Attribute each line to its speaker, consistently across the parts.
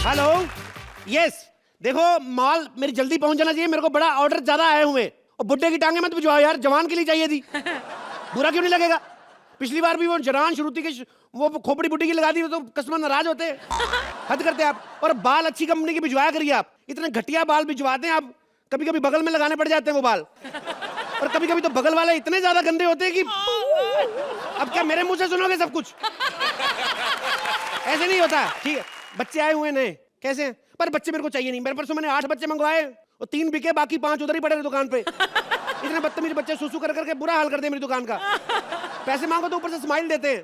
Speaker 1: Hello, yes. देखो माल मेरी जल्दी पहुंच जाना चाहिए, मेरे को बड़ा ऑर्डर ज्यादा आए हुए। और बुड्ढे की टांगे मत भिजवाओ यार, जवान के लिए चाहिए थी। बुरा क्यों नहीं लगेगा? पिछली बार भी वो जरान श्रुति के वो खोपड़ी बुड्ढी की लगा दी तो कस्टमर नाराज होते। हद करते आप। और बाल अच्छी कंपनी की भिजवाया करिए आप। इतने घटिया बाल भिजवाते हैं आप, कभी कभी बगल में लगाने पड़ जाते हैं वो बाल। और कभी कभी तो बगल वाले इतने ज्यादा गंदे होते हैं कि अब क्या मेरे मुंह से सुनोगे सब कुछ? ऐसे नहीं होता। ठीक है, बच्चे आए हुए नए, कैसे हैं? पर बच्चे मेरे को चाहिए नहीं। मेरे परसों मैंने 8 बच्चे मंगवाए और 3 बिके, बाकी 5 उधर ही पड़े दुकान पे। इतने बदतमीज बच्चे सुसु कर करके बुरा हाल कर दे मेरी दुकान का। पैसे मांगो तो ऊपर से स्माइल देते हैं।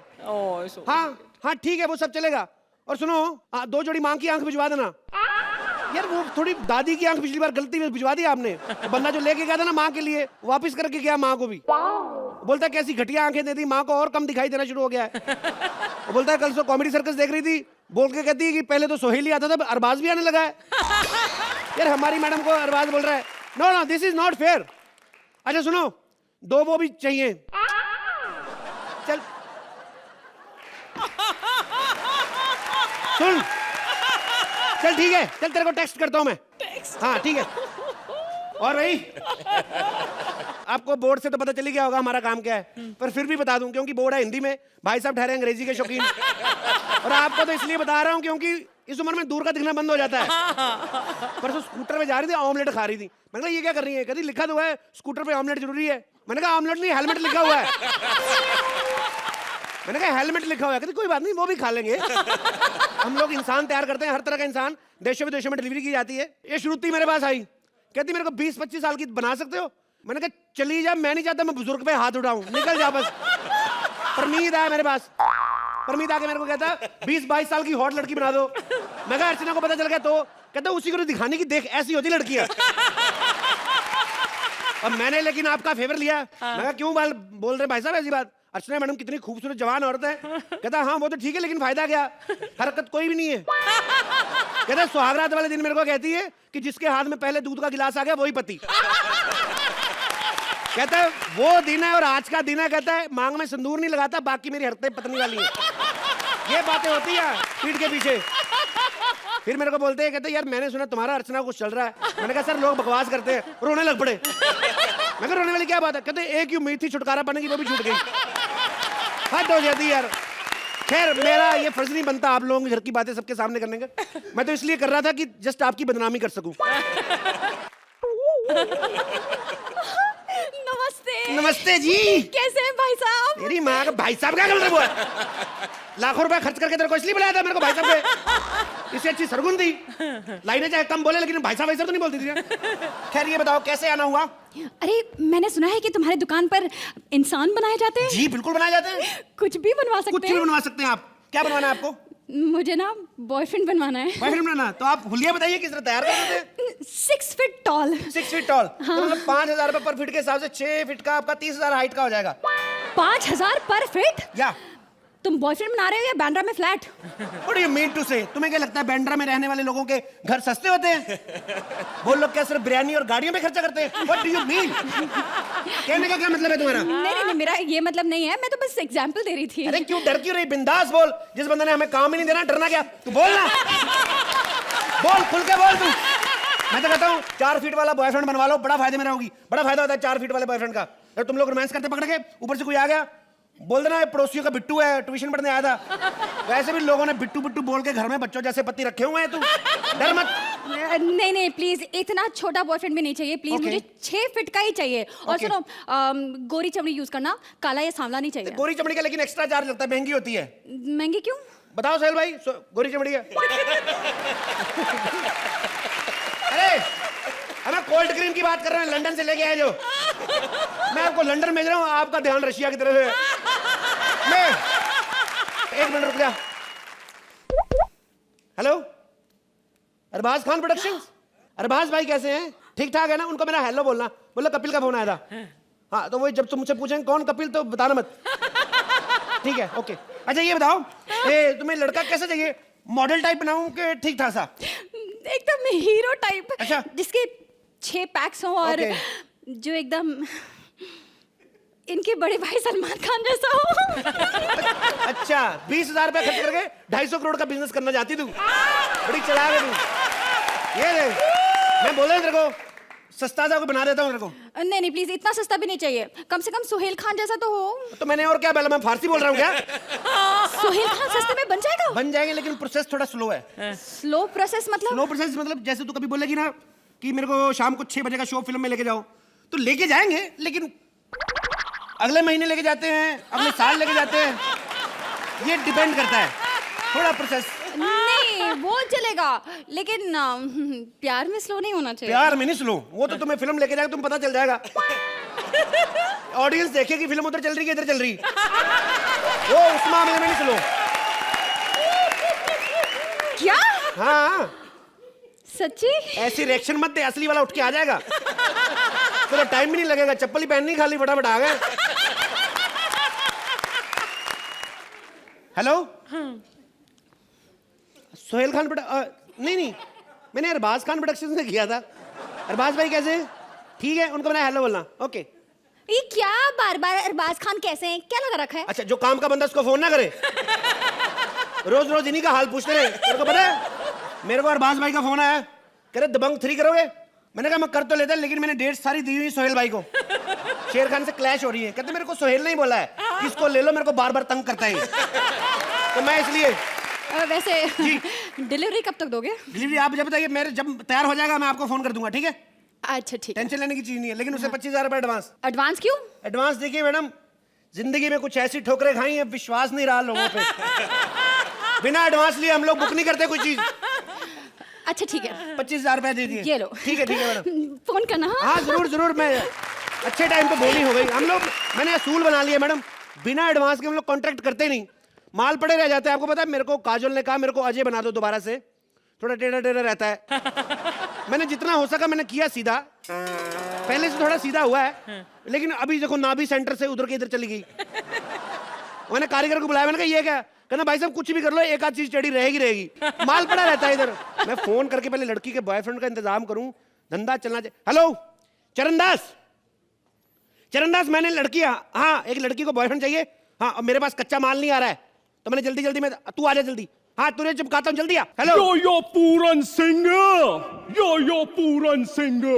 Speaker 1: हाँ हाँ ठीक है, वो सब चलेगा। और सुनो, 2 जोड़ी मांग की आंख भिजवा देना यार। वो थोड़ी दादी की आंख पिछली बार गलती में भिजवा दी आपने। बंदा जो लेके गया था ना माँ के लिए, वापस करके गया माँ को भी। बोलता है कैसी घटिया आंखें दे दी, माँ को और कम दिखाई देना शुरू हो गया है। वो बोलता है कल सो कॉमेडी सर्कस देख रही थी, बोल के कहती है कि पहले तो सोहेली आता था, अरबाज भी आने लगा है। यार हमारी मैडम को अरबाज बोल रहा है। No no, this is not fair. अच्छा सुनो, 2 वो भी चाहिए। चल सुन, चल ठीक है, चल तेरे को टेक्स्ट करता हूं मैं। हाँ ठीक है। और भाई आपको बोर्ड से तो पता चली गया होगा हमारा काम क्या है, पर फिर भी बता दूं क्योंकि बोर्ड है हिंदी में, भाई साहब ठहरे अंग्रेजी के शौकीन। और आपको तो इसलिए बता रहा हूं क्योंकि इस उम्र में दूर का दिखना बंद हो जाता है। परसों स्कूटर पे जा रही थी, ऑमलेट खा रही थी। मैंने कहा ये क्या कर रही है? कहती लिखा तो है स्कूटर पे ऑमलेट जरूरी है। मैंने कहा ऑमलेट नहीं, हेलमेट लिखा हुआ है। मैंने कहा हेलमेट लिखा हुआ है। कहती कोई बात नहीं, वो भी खा लेंगे। हम लोग इंसान तैयार करते हैं, हर तरह का इंसान देशों विदेशों में डिलीवरी की जाती है। ये श्रुति मेरे पास आई, कहती मेरे को 20-25 साल की बना सकते हो? मैंने कहा चली जा, मैं नहीं चाहता मैं बुजुर्ग पे हाथ उठाऊं, निकल जा बस। परमीत आया मेरे पास, परमीत आके मेरे को कहता 20-22 साल की हॉट लड़की बना दो। मैं कहा अर्चना को पता चल गया तो? कहता उसी को दिखाने की, देख ऐसी होती लड़कियां। अब मैंने लेकिन आपका फेवर लिया। मैं कहा क्यों बोल रहे भाई साहब ऐसी बात? अर्चना मैडम कितनी खूबसूरत जवान औरत है। कहता हाँ वो तो ठीक है, लेकिन फायदा क्या? हरकत कोई भी नहीं है। कहता सुहागरात वाले दिन मेरे को कहती है कि जिसके हाथ में पहले दूध का गिलास आ गया वही पति। कहता है वो दिन है और आज का दिन है। कहता है मांग में सिंदूर नहीं लगाता, बाकी मेरी हरकतें पत्नी वाली है। ये बातें होती है पीठ के पीछे। फिर मेरे को बोलते हैं, कहते यार मैंने सुना तुम्हारा अर्चना कुछ चल रहा है। मैंने कहा सर लोग बकवास करते हैं, रोने लग पड़े। मैं कहा रोने वाली क्या बात है? कहते एक ही उम्मीद थी छुटकारा पाने की, वो भी छूट गई। हद हो जाती यार। खैर मेरा ये फर्ज नहीं बनता आप लोगों के घर की बातें सबके सामने करने का। मैं तो इसलिए कर रहा था कि जस्ट आपकी बदनामी कर सकूं।
Speaker 2: नमस्ते।
Speaker 1: नमस्ते जी।
Speaker 2: कैसे हैं भाई साहब?
Speaker 1: मेरी माँ का भाई साहब क्या गलत हुआ? लाखों रुपए खर्च करके तेरे को इसलिए बुलाया था मेरे को भाई साहब पे। इससे अच्छी सरगुन थी, लाइनें चाहे कम बोले लेकिन भाई साहब तो नहीं बोलती थी। खैर ये बताओ कैसे आना हुआ?
Speaker 2: अरे मैंने सुना है कि तुम्हारी दुकान पर इंसान बनाए जाते हैं।
Speaker 1: जी बिल्कुल बनाए जाते हैं।
Speaker 2: कुछ भी बनवा सकते हैं?
Speaker 1: कुछ भी बनवा सकते हैं आप। क्या बनवाना है आपको?
Speaker 2: मुझे ना बॉयफ्रेंड बनवाना है।
Speaker 1: बॉयफ्रेंड बनाना? तो आप हुलिया बताइए किस तरह तैयार कर देते हैं।
Speaker 2: 6 फीट टॉल।
Speaker 1: 6 feet tall.
Speaker 2: हाँ।
Speaker 1: तो मतलब 5,000 रुपए पर फीट के हिसाब से 6 फीट का आपका 30,000 हाइट का हो जाएगा।
Speaker 2: 5,000 पर फीट?
Speaker 1: या
Speaker 2: तुम बॉयफ्रेंड बना रहे हो या बांद्रा में flat?
Speaker 1: What do you mean to say? तुम्हें क्या लगता है बांद्रा में रहने वाले लोगों के घर सस्ते होते हैं? वो लोग क्या सिर्फ बिरयानी और गाड़ियों में खर्चा करते हैं? What do you mean? कहने का क्या मतलब है तुम्हारा?
Speaker 2: नहीं, मेरा ये मतलब नहीं है, मैं तो बस एग्जांपल दे रही थी।
Speaker 1: अरे क्यों डर क्यों रही? बिंदास बोल। जिस बंदे ने हमें काम ही नहीं देना, डरना क्या? तू बोल ना। बोल, खुल के बोल तू। मैं तो कहता हूँ 4 फीट वाला बॉयफ्रेंड बनवा लो, बड़ा फायदे में रहोगी। बड़ा फायदा होता है 4 फीट वाले बॉयफ्रेंड का। अगर तुम लोग रोमांस करते पकड़ के, ऊपर से कोई आ गया, बोल देना पड़ोसियों का बिट्टू है, ट्यूशन पढ़ने आया था। वैसे भी लोगों ने बिट्टू बिट्टू बोल के घर में बच्चों जैसे पति रखे हुए हैं। तू डर मत।
Speaker 2: नहीं प्लीज, इतना छोटा बॉयफ्रेंड भी नहीं चाहिए प्लीज। मुझे 6 फीट का ही चाहिए। और सुनो, गोरी चमड़ी यूज करना, काला या सांवला नहीं चाहिए।
Speaker 1: गोरी चमड़ी का लेकिन एक्स्ट्रा चार्ज लगता है, महंगी होती है।
Speaker 2: महंगी क्यों?
Speaker 1: बताओ सोहेल भाई। गोरी चमड़ी है। अरे हमें कोल्ड क्रीम की बात कर रहे हैं, लंदन से लेके आए जो। मैं आपको लंदन भेज रहा हूँ, आपका ध्यान रशिया की तरफ है। मैं 1 मिनट रुक जा। Hello, Arbaaz Khan productions. अरबाज भाई कैसे हैं? ठीक ठाक है ना? उनको मेरा हेलो बोलना। बोला कपिल का फोन आया था। हाँ तो वही जब तुम मुझसे पूछेंगे कौन कपिल तो बताना मत। ठीक है ओके। अच्छा ये बताओ, तुम्हें लड़का कैसा चाहिए? मॉडल टाइप बनाऊं कि ठीक ठाक सा?
Speaker 2: एकदम हीरो टाइप।
Speaker 1: अच्छा।
Speaker 2: जिसके 6 पैक्स हो और जो एकदम इनके बड़े भाई सलमान खान जैसा हो।
Speaker 1: अच्छा 20,000 रुपए खर्च करके 250 करोड़ का बिजनेस करना चाहती तू? बड़ी चालाक है तू। ये देख, मैं बोला तेरे को सस्ता सा को बना देता हूँ तेरे को।
Speaker 2: नहीं नहीं प्लीज, इतना सस्ता भी नहीं चाहिए, कम से कम सुहेल खान जैसा तो हो।
Speaker 1: तो मैंने और क्या बोला, मैं फारसी बोल रहा हूँ क्या?
Speaker 2: सुहेल खान सस्ते में बन जाएगा?
Speaker 1: बन जाएंगे, लेकिन प्रोसेस थोड़ा स्लो है।
Speaker 2: स्लो प्रोसेस मतलब?
Speaker 1: स्लो प्रोसेस मतलब जैसे तू कभी बोलेगी ना कि मेरे को शाम को 6 बजे का शो फिल्म में लेके जाओ, तो लेके जाएंगे, लेकिन अगले महीने लेके जाते हैं, अगले साल लेके जाते हैं, ये डिपेंड करता है थोड़ा प्रोसेस।
Speaker 2: नहीं वो चलेगा, लेकिन प्यार में स्लो नहीं होना चाहिए।
Speaker 1: प्यार में नहीं स्लो, वो तो तुम्हें फिल्म लेके जाएगा, तुम पता चल जाएगा। ऑडियंस देखेगी फिल्म उधर चल रही है इधर चल रही, वो उस मामले में नहीं स्लो।
Speaker 2: क्या?
Speaker 1: हाँ
Speaker 2: सच्ची?
Speaker 1: ऐसी रिएक्शन मत दे, असली वाला उठ के आ जाएगा, तो टाइम भी नहीं लगेगा, चप्पल ही पहननी खाली, फटाफट आ गए। हेलो सोहेल खान नहीं, मैंने अरबाज खान प्रोडक्शन से किया था। अरबाज भाई कैसे हैं? ठीक है, उनको मैंने हेलो बोलना। ओके।
Speaker 2: ये क्या बार बार अरबाज खान कैसे हैं, क्या लगा रखा है?
Speaker 1: अच्छा, जो काम का बंदा उसको फोन ना करे, रोज रोज इन्हीं का हाल पूछते रहे। तेरे को पता है मेरे को अरबाज भाई का फोन आया, कह रहे दबंग 3 करोगे? मैंने कहा मैं कर तो लेता, लेकिन मैंने डेट सारी दी हुई सोहेल भाई को, शेर खान से क्लैश हो रही है। कहते मेरे को सोहेल नहीं बोला है, किसको ले लो, मेरे को बार बार तंग करता है, तो मैं इसलिए।
Speaker 2: वैसे डिलीवरी कब तक दोगे?
Speaker 1: डिलीवरी आप जब बताइए, मेरे जब तैयार हो जाएगा मैं आपको फोन कर दूंगा, ठीक है?
Speaker 2: अच्छा ठीक है।
Speaker 1: टेंशन लेने की चीज नहीं है, लेकिन उससे 25,000 रुपए एडवांस।
Speaker 2: एडवांस क्यों?
Speaker 1: एडवांस देखिए मैडम, जिंदगी में कुछ ऐसी ठोकरें खाई है, विश्वास नहीं रहा लोगों पे। बिना एडवांस लिए हम लोग बुक नहीं करते कोई चीज।
Speaker 2: अच्छा ठीक है,
Speaker 1: 25,000 रुपए दे दिए।
Speaker 2: ये लो।
Speaker 1: ठीक है मैडम।
Speaker 2: फोन करना।
Speaker 1: हाँ जरूर जरूर, मैं अच्छे टाइम पे बोली हो गई। हम लोग, मैंने असूल बना लिया मैडम, बिना एडवांस के हम लोग कॉन्ट्रैक्ट करते नहीं, माल पड़े रह जाते हैं। आपको पता है, मेरे को काजल ने कहा मेरे को अजय बना दो दोबारा से, थोड़ा टेढ़ा टेढ़ा रहता है। मैंने जितना हो सका मैंने किया सीधा, पहले से थोड़ा सीधा हुआ है, लेकिन अभी देखो नाभि सेंटर से उधर के इधर चली गई। मैंने कारीगर को बुलाया, मैंने कहा ये क्या? कहना भाई साहब कुछ भी कर लो, एक आध चीज टेढ़ी रहेगी, माल पड़ा रहता है इधर। मैं फोन करके पहले लड़की के बॉयफ्रेंड का इंतजाम करूं, धंधा चलना चाहिए। हेलो चरणदास, चरणदास मैंने लड़की, हाँ एक लड़की को बॉयफ्रेंड चाहिए, हाँ और मेरे पास कच्चा माल नहीं आ रहा है, तो मैंने जल्दी जल्दी में, तू आ जा जल्दी। हाँ तुझे जब कहता हूँ जल्दी आ। Hello
Speaker 3: yo Puran Singh, yo Puran Singh, yo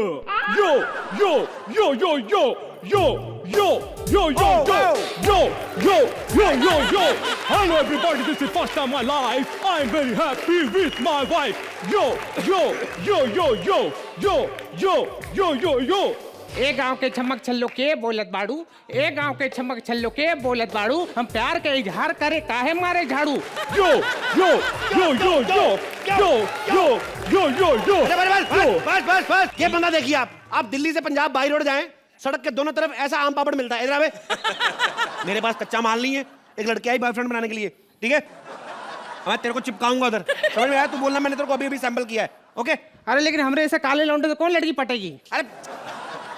Speaker 3: yo yo yo yo yo yo yo yo yo yo yo yo yo yo hello everybody, this is first time in my life, I'm very happy with my wife, yo yo yo yo yo yo yo yo yo yo
Speaker 4: ए गांव के छमक छल्लो के बोलत बाड़ू, ए गांव के छमक छल्लो के बोलत बाड़ू, हम प्यार के इजहार करे काहे मारे झाड़ू,
Speaker 3: yo yo yo yo yo yo yo yo yo yo
Speaker 1: बस बस बस, ये बंदा देखिए आप दिल्ली से पंजाब बाई रोड जाएं, सड़क के दोनों तरफ ऐसा आम पापड़ मिलता है। इधर आवे, मेरे पास कच्चा माल नहीं है, एक लड़की आई बॉयफ्रेंड बनाने के लिए, ठीक है? मैं तेरे को चिपकाऊंगा उधर, समझ में आया? तू बोलना मैंने तेरे को अभी अभी सैंपल किया है, ओके?
Speaker 4: अरे लेकिन हमरे ऐसे काले लौंडे तो कौन लड़की पटेगी?
Speaker 1: अरे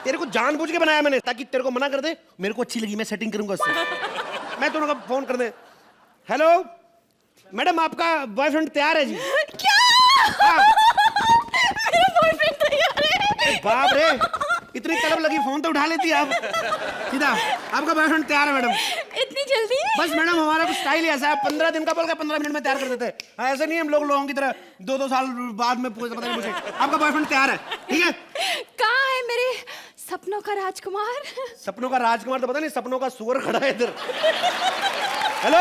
Speaker 1: तेरे को जानबूझ के बनाया मैंने, ताकि तेरे को मना कर दे, मेरे को अच्छी लगी, मैं सेटिंग करूंगा उससे। मैं दोनों का फोन कर दे। हेलो मैडम, आपका बॉयफ्रेंड तैयार है जी?
Speaker 2: क्या? मेरा बॉयफ्रेंड तैयार है?
Speaker 1: बाप रे, इतनी तलब लगी, फोन तो उठा लेती आप सीधा। आपका बॉयफ्रेंड तैयार है मैडम?
Speaker 2: इतनी जल्दी?
Speaker 1: बस मैडम हमारा कुछ स्टाइल ही ऐसा है, 15 दिन का बोल के 15 मिनट में तैयार कर देते हैं। ऐसे नहीं हम लोगों की तरह 2-2 साल बाद में पता नहीं मुझे। आपका बॉयफ्रेंड तैयार है, ठीक है?
Speaker 2: कहाँ है मेरे सपनों का राजकुमार?
Speaker 1: सपनों का राजकुमार तो पता नहीं, सपनों का सुअर खड़ा है इधर। हेलो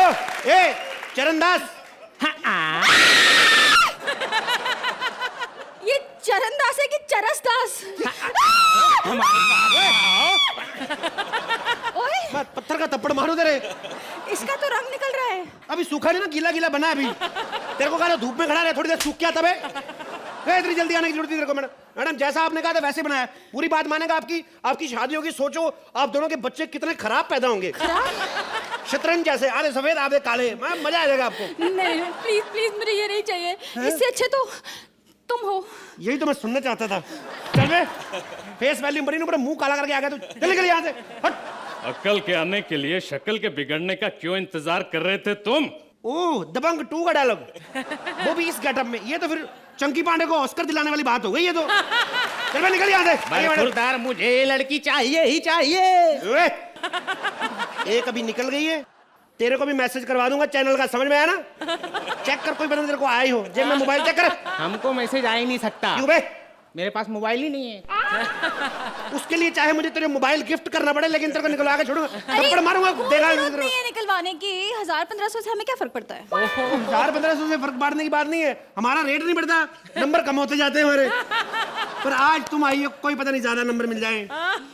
Speaker 1: ए चरणदास,
Speaker 2: ये चरणदास है कि चरसदास? ओए,
Speaker 1: मैं पत्थर का थप्पड़ मारूं तेरे।
Speaker 2: इसका तो रंग निकल रहा है।
Speaker 1: अभी सूखा नहीं ना, गीला गीला बना है अभी। तेरे को कहा था धूप में खड़ा रहे, थोड़ी देर सूख गया तब है। इतनी जल्दी आने की जरूरत नहीं तेरे को मैडम। मैडम जैसा आपने कहा था वैसे बनाया, पूरी बात मानेगा आपकी। आपकी शादी होगी, सोचो आप दोनों के बच्चे कितने खराब पैदा होंगे। शतरंज जैसे, आधे सफेद आधे काले, मजा आ जाएगा आपको।
Speaker 2: नहीं प्लीज प्लीज, मुझे ये नहीं चाहिए, इससे अच्छे तो तुम हो।
Speaker 1: यही तो मैं सुनना चाहता था। चल बे, फेस वैल्यू बड़ी ऊपर मुंह काला करके आ गया, तो चल यहाँ से हट।
Speaker 3: अक्ल के आने के लिए शक्ल के बिगड़ने का क्यों इंतजार कर रहे थे तुम?
Speaker 1: ओह, दबंग 2 का डायलॉग, वो भी इस गेटअप में। ये तो फिर चंकी पांडे को ऑस्कर दिलाने वाली बात हो गई ये तो। चल बे, निकल यहाँ से।
Speaker 4: खुरदार, मुझे लड़की चाहिए ही चाहिए।
Speaker 1: एक अभी निकल गई है, तेरे को भी मैसेज करवा दूंगा चैनल का, समझ में आया ना? चेक कर, कोई बंदा तेरे को आया ही हो। जेब में मोबाइल चेक कर।
Speaker 4: हमको मैसेज आ ही नहीं सकता।
Speaker 1: क्यों बे?
Speaker 4: मेरे पास मोबाइल ही नहीं है।
Speaker 1: उसके लिए चाहे मुझे तेरे मोबाइल गिफ्ट करना पड़े, लेकिन तेरे को निकलवा के छोड़ूंगा, थप्पड़ मारूंगा, देगा
Speaker 2: नहीं है निकलवाने की। 1000-1500 से हमें क्या फर्क पड़ता है?
Speaker 1: 1000-1500 से फर्क पड़ने की बात नहीं है, हमारा रेट नहीं बढ़ता, नंबर कम होते जाते हैं हमारे। पर आज तुम आई हो, कोई पता नहीं ज्यादा नंबर मिल जाए।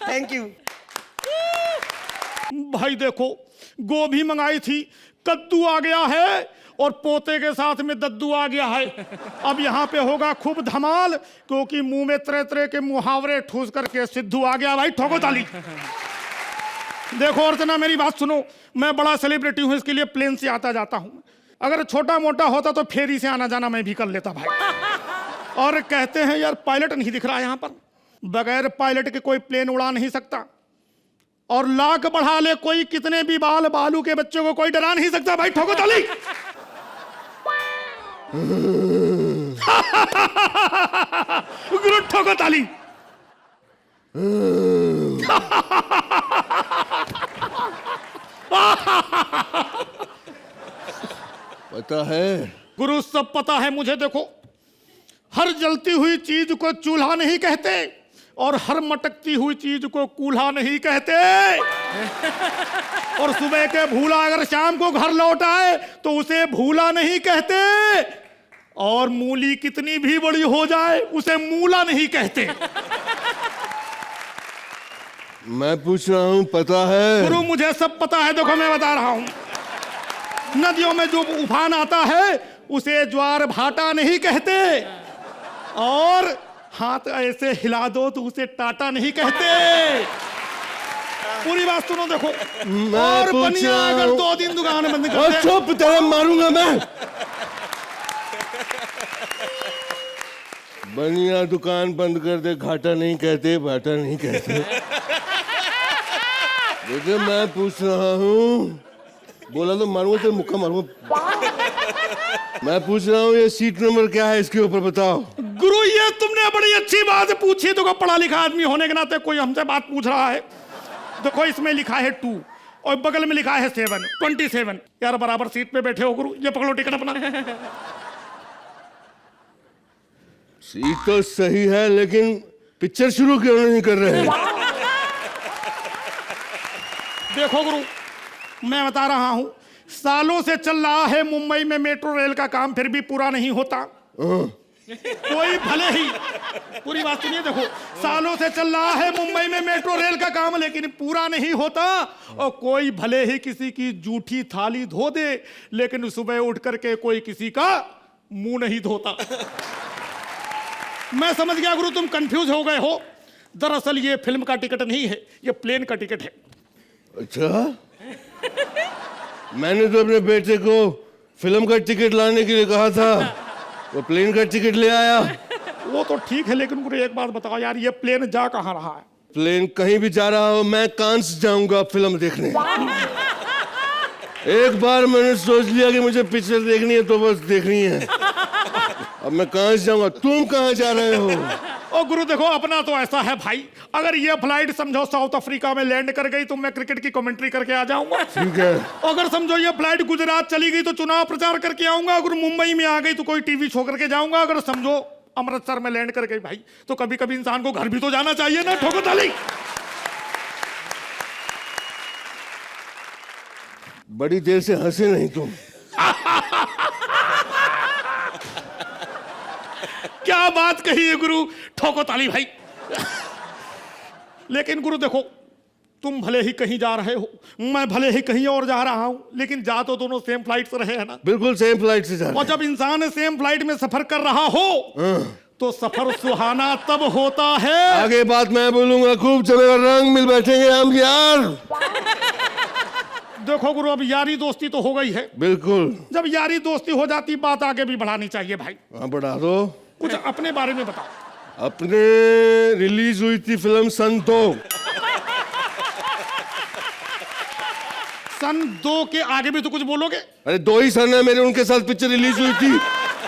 Speaker 1: Thank you.
Speaker 3: भाई देखो, गोभी मंगाई थी, कद्दू आ गया है और पोते के साथ में दद्दू आ गया है। अब यहाँ पे होगा खूब धमाल, क्योंकि मुंह में तरह तरह के मुहावरे ठूस करके सिद्धू आ गया। भाई ठोको ताली। देखो अर्चना, मेरी बात सुनो, मैं बड़ा सेलिब्रिटी हूँ, इसके लिए प्लेन से आता जाता हूँ। अगर छोटा मोटा होता तो फेरी से आना जाना मैं भी कर लेता भाई। और कहते हैं यार पायलट नहीं दिख रहा यहाँ पर, बगैर पायलट के कोई प्लेन उड़ा नहीं सकता। और लाख बढ़ा ले कोई कितने भी बाल बालू के बच्चों को कोई डरा नहीं सकता। भाई ठोको ताली। गुरु ठोको ताली।
Speaker 5: पता है
Speaker 3: गुरु, सब पता है मुझे। देखो, हर जलती हुई चीज को चूल्हा नहीं कहते और हर मटकती हुई चीज को कूल्हा नहीं कहते। और सुबह के भूला अगर शाम को घर लौट आए तो उसे भूला नहीं कहते। और मूली कितनी भी बड़ी हो जाए उसे मूला नहीं कहते।
Speaker 5: मैं पूछ रहा हूँ, पता है?
Speaker 3: गुरु मुझे सब पता है। देखो मैं बता रहा हूं, नदियों में जो उफान आता है उसे ज्वार भाटा नहीं कहते। और हाथ ऐसे हिला दो तो उसे टाटा नहीं कहते। पूरी बात सुनो। देखो, और बनिया अगर 2 दिन दुकान बंद कर दे।
Speaker 5: चुप, तेरे मारूंगा मैं। बनिया दुकान बंद कर दे, घाटा नहीं कहते, भाटा नहीं कहते। देखिए मैं पूछ रहा हूँ, बोला तो मारूंगा, तेरे मुक्का मारूंगा। मैं पूछ रहा हूँ, ये सीट नंबर क्या है, इसके ऊपर बताओ।
Speaker 3: गुरु ये तुमने बड़ी अच्छी बात पूछी। देखो पढ़ा लिखा आदमी होने के नाते कोई हमसे बात पूछ रहा है। देखो इसमें लिखा है 2 और बगल में लिखा है 7, 27। यार बराबर सीट पे बैठे हो गुरु, ये पकड़ो टिकट अपना।
Speaker 5: सीट तो सही है, लेकिन पिक्चर शुरू क्यों नहीं कर रहे हैं?
Speaker 3: देखो गुरु, मैं बता रहा हूं, सालों से चल रहा है मुंबई में मेट्रो रेल का काम, फिर भी पूरा नहीं होता। कोई भले ही, पूरी बात सुनिए। देखो, सालों से चल रहा है मुंबई में मेट्रो रेल का काम, लेकिन पूरा नहीं होता। और कोई भले ही किसी की जूठी थाली धो दे, लेकिन सुबह उठ करके कोई किसी का मुंह नहीं धोता। मैं समझ गया गुरु, तुम कंफ्यूज हो गए हो। दरअसल ये फिल्म का टिकट नहीं है, ये प्लेन का टिकट है।
Speaker 5: अच्छा, मैंने तो अपने बेटे को फिल्म का टिकट लाने के लिए कहा था, वो प्लेन का टिकट ले आया।
Speaker 3: वो तो ठीक है, लेकिन मुझे एक बात बताओ यार, ये प्लेन जा कहाँ रहा है?
Speaker 5: प्लेन कहीं भी जा रहा हो, मैं कांस जाऊंगा फिल्म देखने। एक बार मैंने सोच लिया कि मुझे पिक्चर देखनी है तो बस देखनी है। अब मैं कहाँ जाऊंगा, तुम कहाँ जा रहे हो?
Speaker 3: ओ गुरु देखो, अपना तो ऐसा है भाई, अगर ये फ्लाइट समझो साउथ अफ्रीका में लैंड कर गई तो मैं क्रिकेट की कमेंट्री करके आ जाऊंगा।
Speaker 5: ठीक है।
Speaker 3: अगर समझो ये फ्लाइट गुजरात चली गई तो चुनाव प्रचार करके आऊंगा। अगर मुंबई में आ गई तो कोई टीवी शो करके जाऊंगा। अगर समझो अमृतसर में लैंड कर गई भाई, तो कभी कभी इंसान को घर भी तो जाना चाहिए ना। ठोको ताली।
Speaker 5: बड़ी देर से हंसे नहीं तुम।
Speaker 3: क्या बात कही है गुरु, ठोको ताली भाई। लेकिन गुरु देखो, तुम भले ही कहीं जा रहे हो, मैं भले ही कहीं और जा रहा हूं, लेकिन जा तो दोनों सेम फ्लाइट से रहे हैं ना।
Speaker 5: बिल्कुल सेम फ्लाइट से जा रहे
Speaker 3: और जब इंसान सेम फ्लाइट में सफर कर रहा हो तो सफर सुहाना तब होता है।
Speaker 5: आगे बात मैं बोलूंगा, खूब चलेगा, रंग मिल बैठेंगे हम यार।
Speaker 3: देखो गुरु, अब यारी दोस्ती तो हो गई है।
Speaker 5: बिल्कुल।
Speaker 3: जब यारी दोस्ती हो जाती, बात आगे भी बढ़ानी चाहिए भाई।
Speaker 5: हाँ बढ़ा दो।
Speaker 3: कुछ अपने बारे में बताओ।
Speaker 5: अपने रिलीज हुई थी फिल्म सन 2।
Speaker 3: सन 2 के आगे भी तो कुछ बोलोगे?
Speaker 5: अरे 2 ही सन है मेरे, उनके साथ पिक्चर रिलीज हुई थी।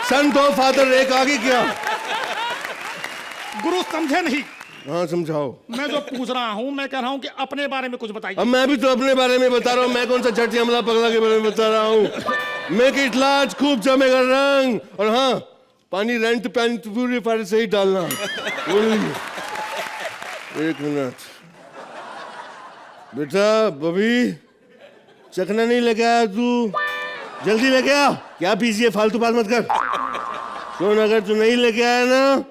Speaker 5: सन 2 फादर, एक आगे क्या?
Speaker 3: गुरु समझे नहीं।
Speaker 5: हाँ समझाओ।
Speaker 6: मैं जो पूछ रहा हूँ, मैं कह रहा हूँ कि अपने बारे में कुछ बताइए।
Speaker 5: अब मैं भी तो अपने बारे में बता रहा हूँ, मैं कौन सा झट हमला पगला के बारे में बता रहा हूँ। मेक इट लार्ज, खूब जमेगा रंग, और हाँ पानी रेंट पैन प्यूरीफायर से ही डालना। एक मिनट बेटा, बबी चखना नहीं लेके आया तू, जल्दी लेके आ। क्या पीजिए, फालतू बात मत कर। सुन, अगर तू नहीं लेके आया ना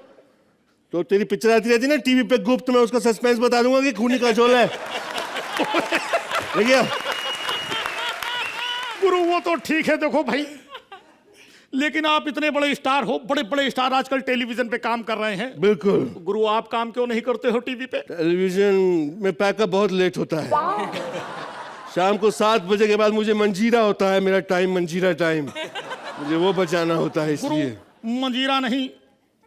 Speaker 5: तो तेरी पिक्चर आती रहती ना टीवी पे गुप्त, मैं उसका सस्पेंस बता दूंगा कि खूनी का झोल है। लेके आ।
Speaker 6: गुरु वो तो ठीक है, देखो भाई, लेकिन आप इतने बड़े स्टार हो, बड़े बड़े स्टार आजकल टेलीविजन पे काम कर रहे हैं।
Speaker 5: बिल्कुल।
Speaker 6: गुरु आप काम क्यों नहीं करते हो टीवी पे?
Speaker 5: टेलीविजन में पैकअप बहुत लेट होता है। शाम को 7 बजे के बाद मुझे मंजीरा होता है, मेरा टाइम मंजीरा टाइम, मुझे वो बचाना होता है, इसलिए।
Speaker 6: मंजीरा नहीं,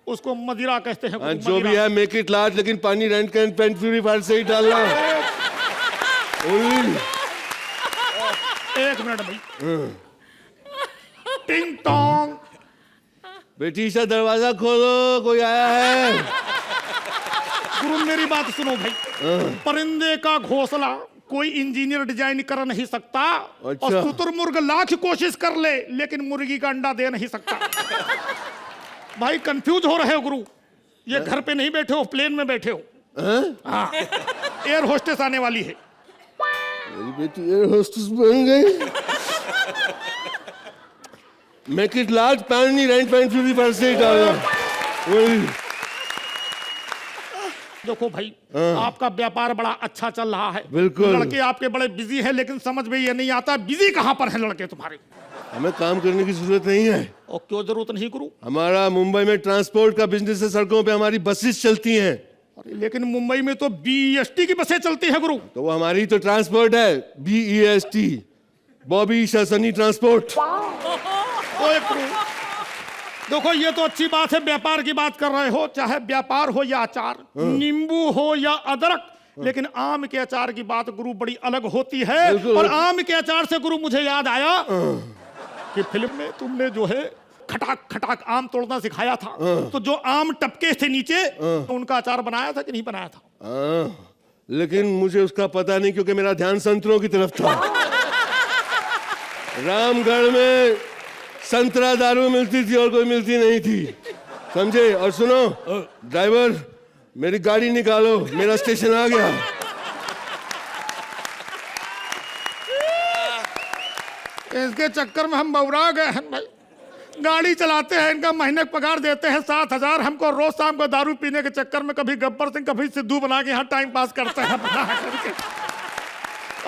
Speaker 6: उसको मदिरा कहते हैं।
Speaker 5: हाँ, जो भी है, मेक इट लार्ज, लेकिन पानी रेंट कैन पेन प्यूरीफायर से ही डालना।
Speaker 6: एक मिनट भाई। टिंग टोंग।
Speaker 5: बेटी सा दरवाजा खोलो, कोई आया है।
Speaker 6: गुरु मेरी बात सुनो भाई, परिंदे का घोंसला कोई इंजीनियर डिजाइन कर नहीं सकता।
Speaker 5: अच्छा।
Speaker 6: और शुतुरमुर्ग लाख कोशिश कर ले, लेकिन मुर्गी का अंडा दे नहीं सकता। भाई कंफ्यूज हो रहे हो गुरु, ये घर पे नहीं बैठे हो, प्लेन में बैठे हो। हाँ, एयर होस्टेस आने वाली है।
Speaker 5: मेरी बेटी एयर होस्टेस बन गई। मेक इट लार्ज, पानी रेंट पैन प्यूरीफायर से ही डालना।
Speaker 6: देखो भाई, आपका व्यापार बड़ा अच्छा चल रहा है।
Speaker 5: बिल्कुल।
Speaker 6: लड़के आपके बड़े बिजी हैं, लेकिन समझ में ये नहीं आता बिजी कहाँ पर है लड़के तुम्हारे।
Speaker 5: हमें काम करने की जरूरत नहीं है।
Speaker 6: और क्यों जरूरत नहीं गुरु?
Speaker 5: हमारा मुंबई में ट्रांसपोर्ट का बिजनेस है, सड़कों पे हमारी बसेस चलती हैं।
Speaker 6: अरे लेकिन मुंबई में तो BEST की बसें चलती है गुरु।
Speaker 5: तो वो हमारी तो ट्रांसपोर्ट है, BEST, बॉबी शासनी ट्रांसपोर्ट।
Speaker 6: ओए गुरु, देखो ये तो अच्छी बात है, व्यापार की बात कर रहे हो, चाहे व्यापार हो या अचार, नींबू हो या अदरक, लेकिन आम के अचार की बात गुरु बड़ी अलग होती है। और आम के अचार से गुरु मुझे याद आया कि फिल्म में तुमने जो है खटाक खटाक आम तोड़ना सिखाया था, तो जो आम टपके थे नीचे, तो उनका अचार बनाया था कि नहीं बनाया था?
Speaker 5: लेकिन मुझे उसका पता नहीं, क्योंकि मेरा ध्यान संतरों की तरफ था। रामगढ़ में संतरा दारू मिलती थी और कोई मिलती नहीं थी, समझे? और सुनो ड्राइवर, मेरी गाड़ी निकालो, मेरा स्टेशन आ गया।
Speaker 6: इसके चक्कर में हम बौरा गए हैं भाई। गाड़ी चलाते हैं, इनका महीने का पगार देते हैं 7,000, हमको रोज शाम को दारू पीने के चक्कर में कभी गब्बर सिंह कभी सिद्धू बना के यहाँ टाइम पास करते हैं बना करके।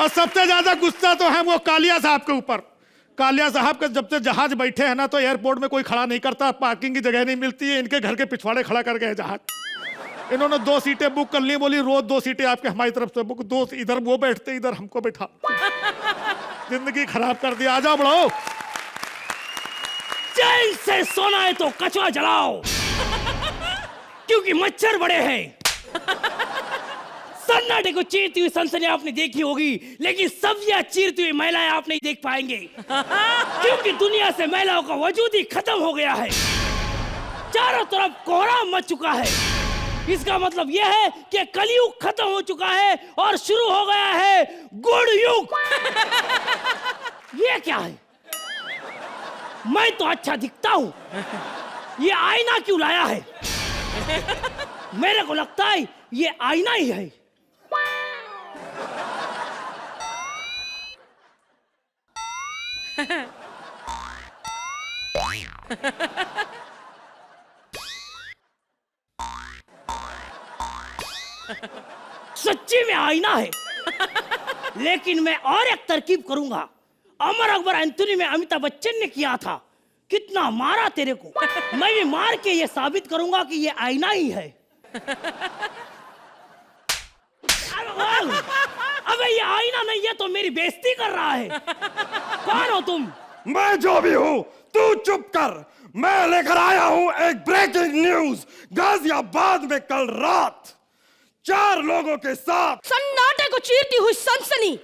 Speaker 6: और सबसे ज्यादा गुस्सा तो है वो कालिया साहब के ऊपर। कालिया साहब के जब से जहाज बैठे हैं ना, तो एयरपोर्ट में कोई खड़ा नहीं करता, पार्किंग की जगह नहीं मिलती है, इनके घर के पिछवाड़े खड़ा कर गए जहाज। इन्होंने 2 सीटें बुक कर ली, बोली रोज 2 सीटें आपके हमारी तरफ से बुक, 2 इधर वो बैठते, इधर हमको बैठा। जिंदगी खराब कर दिया। आ जाओ बढ़ो।
Speaker 7: चैन से सोना है तो कचवा जलाओ, क्योंकि मच्छर बड़े हैं। सन्नाटे को चीरती हुई सनसनी आपने देखी होगी, लेकिन सब्जियां चीरती हुई महिलाएं आप नहीं देख पाएंगे, क्योंकि दुनिया से महिलाओं का वजूद ही खत्म हो गया है। चारों तरफ कोहरा मच चुका है। इसका मतलब यह है कि कलयुग खत्म हो चुका है और शुरू हो गया है गुड़ युग। ये क्या है? मैं तो अच्छा दिखता हूं, ये आईना क्यों लाया है? मेरे को लगता है ये आईना ही है। सच्ची में आईना है, लेकिन मैं और एक तरकीब करूंगा। अमर अकबर एंथोनी में अमिताभ बच्चन ने किया था, कितना मारा तेरे को, मैं भी मार के ये साबित करूंगा कि ये आईना ही है। अबे ये आईना नहीं है तो मेरी बेइज्जती कर रहा है। कौन हो तुम?
Speaker 3: मैं जो भी हूँ, तू चुप कर। मैं लेकर आया हूँ एक ब्रेकिंग न्यूज। गाजियाबाद में कल रात 4 लोगों के साथ
Speaker 7: सन्नाटे को चीरती हुई सनसनी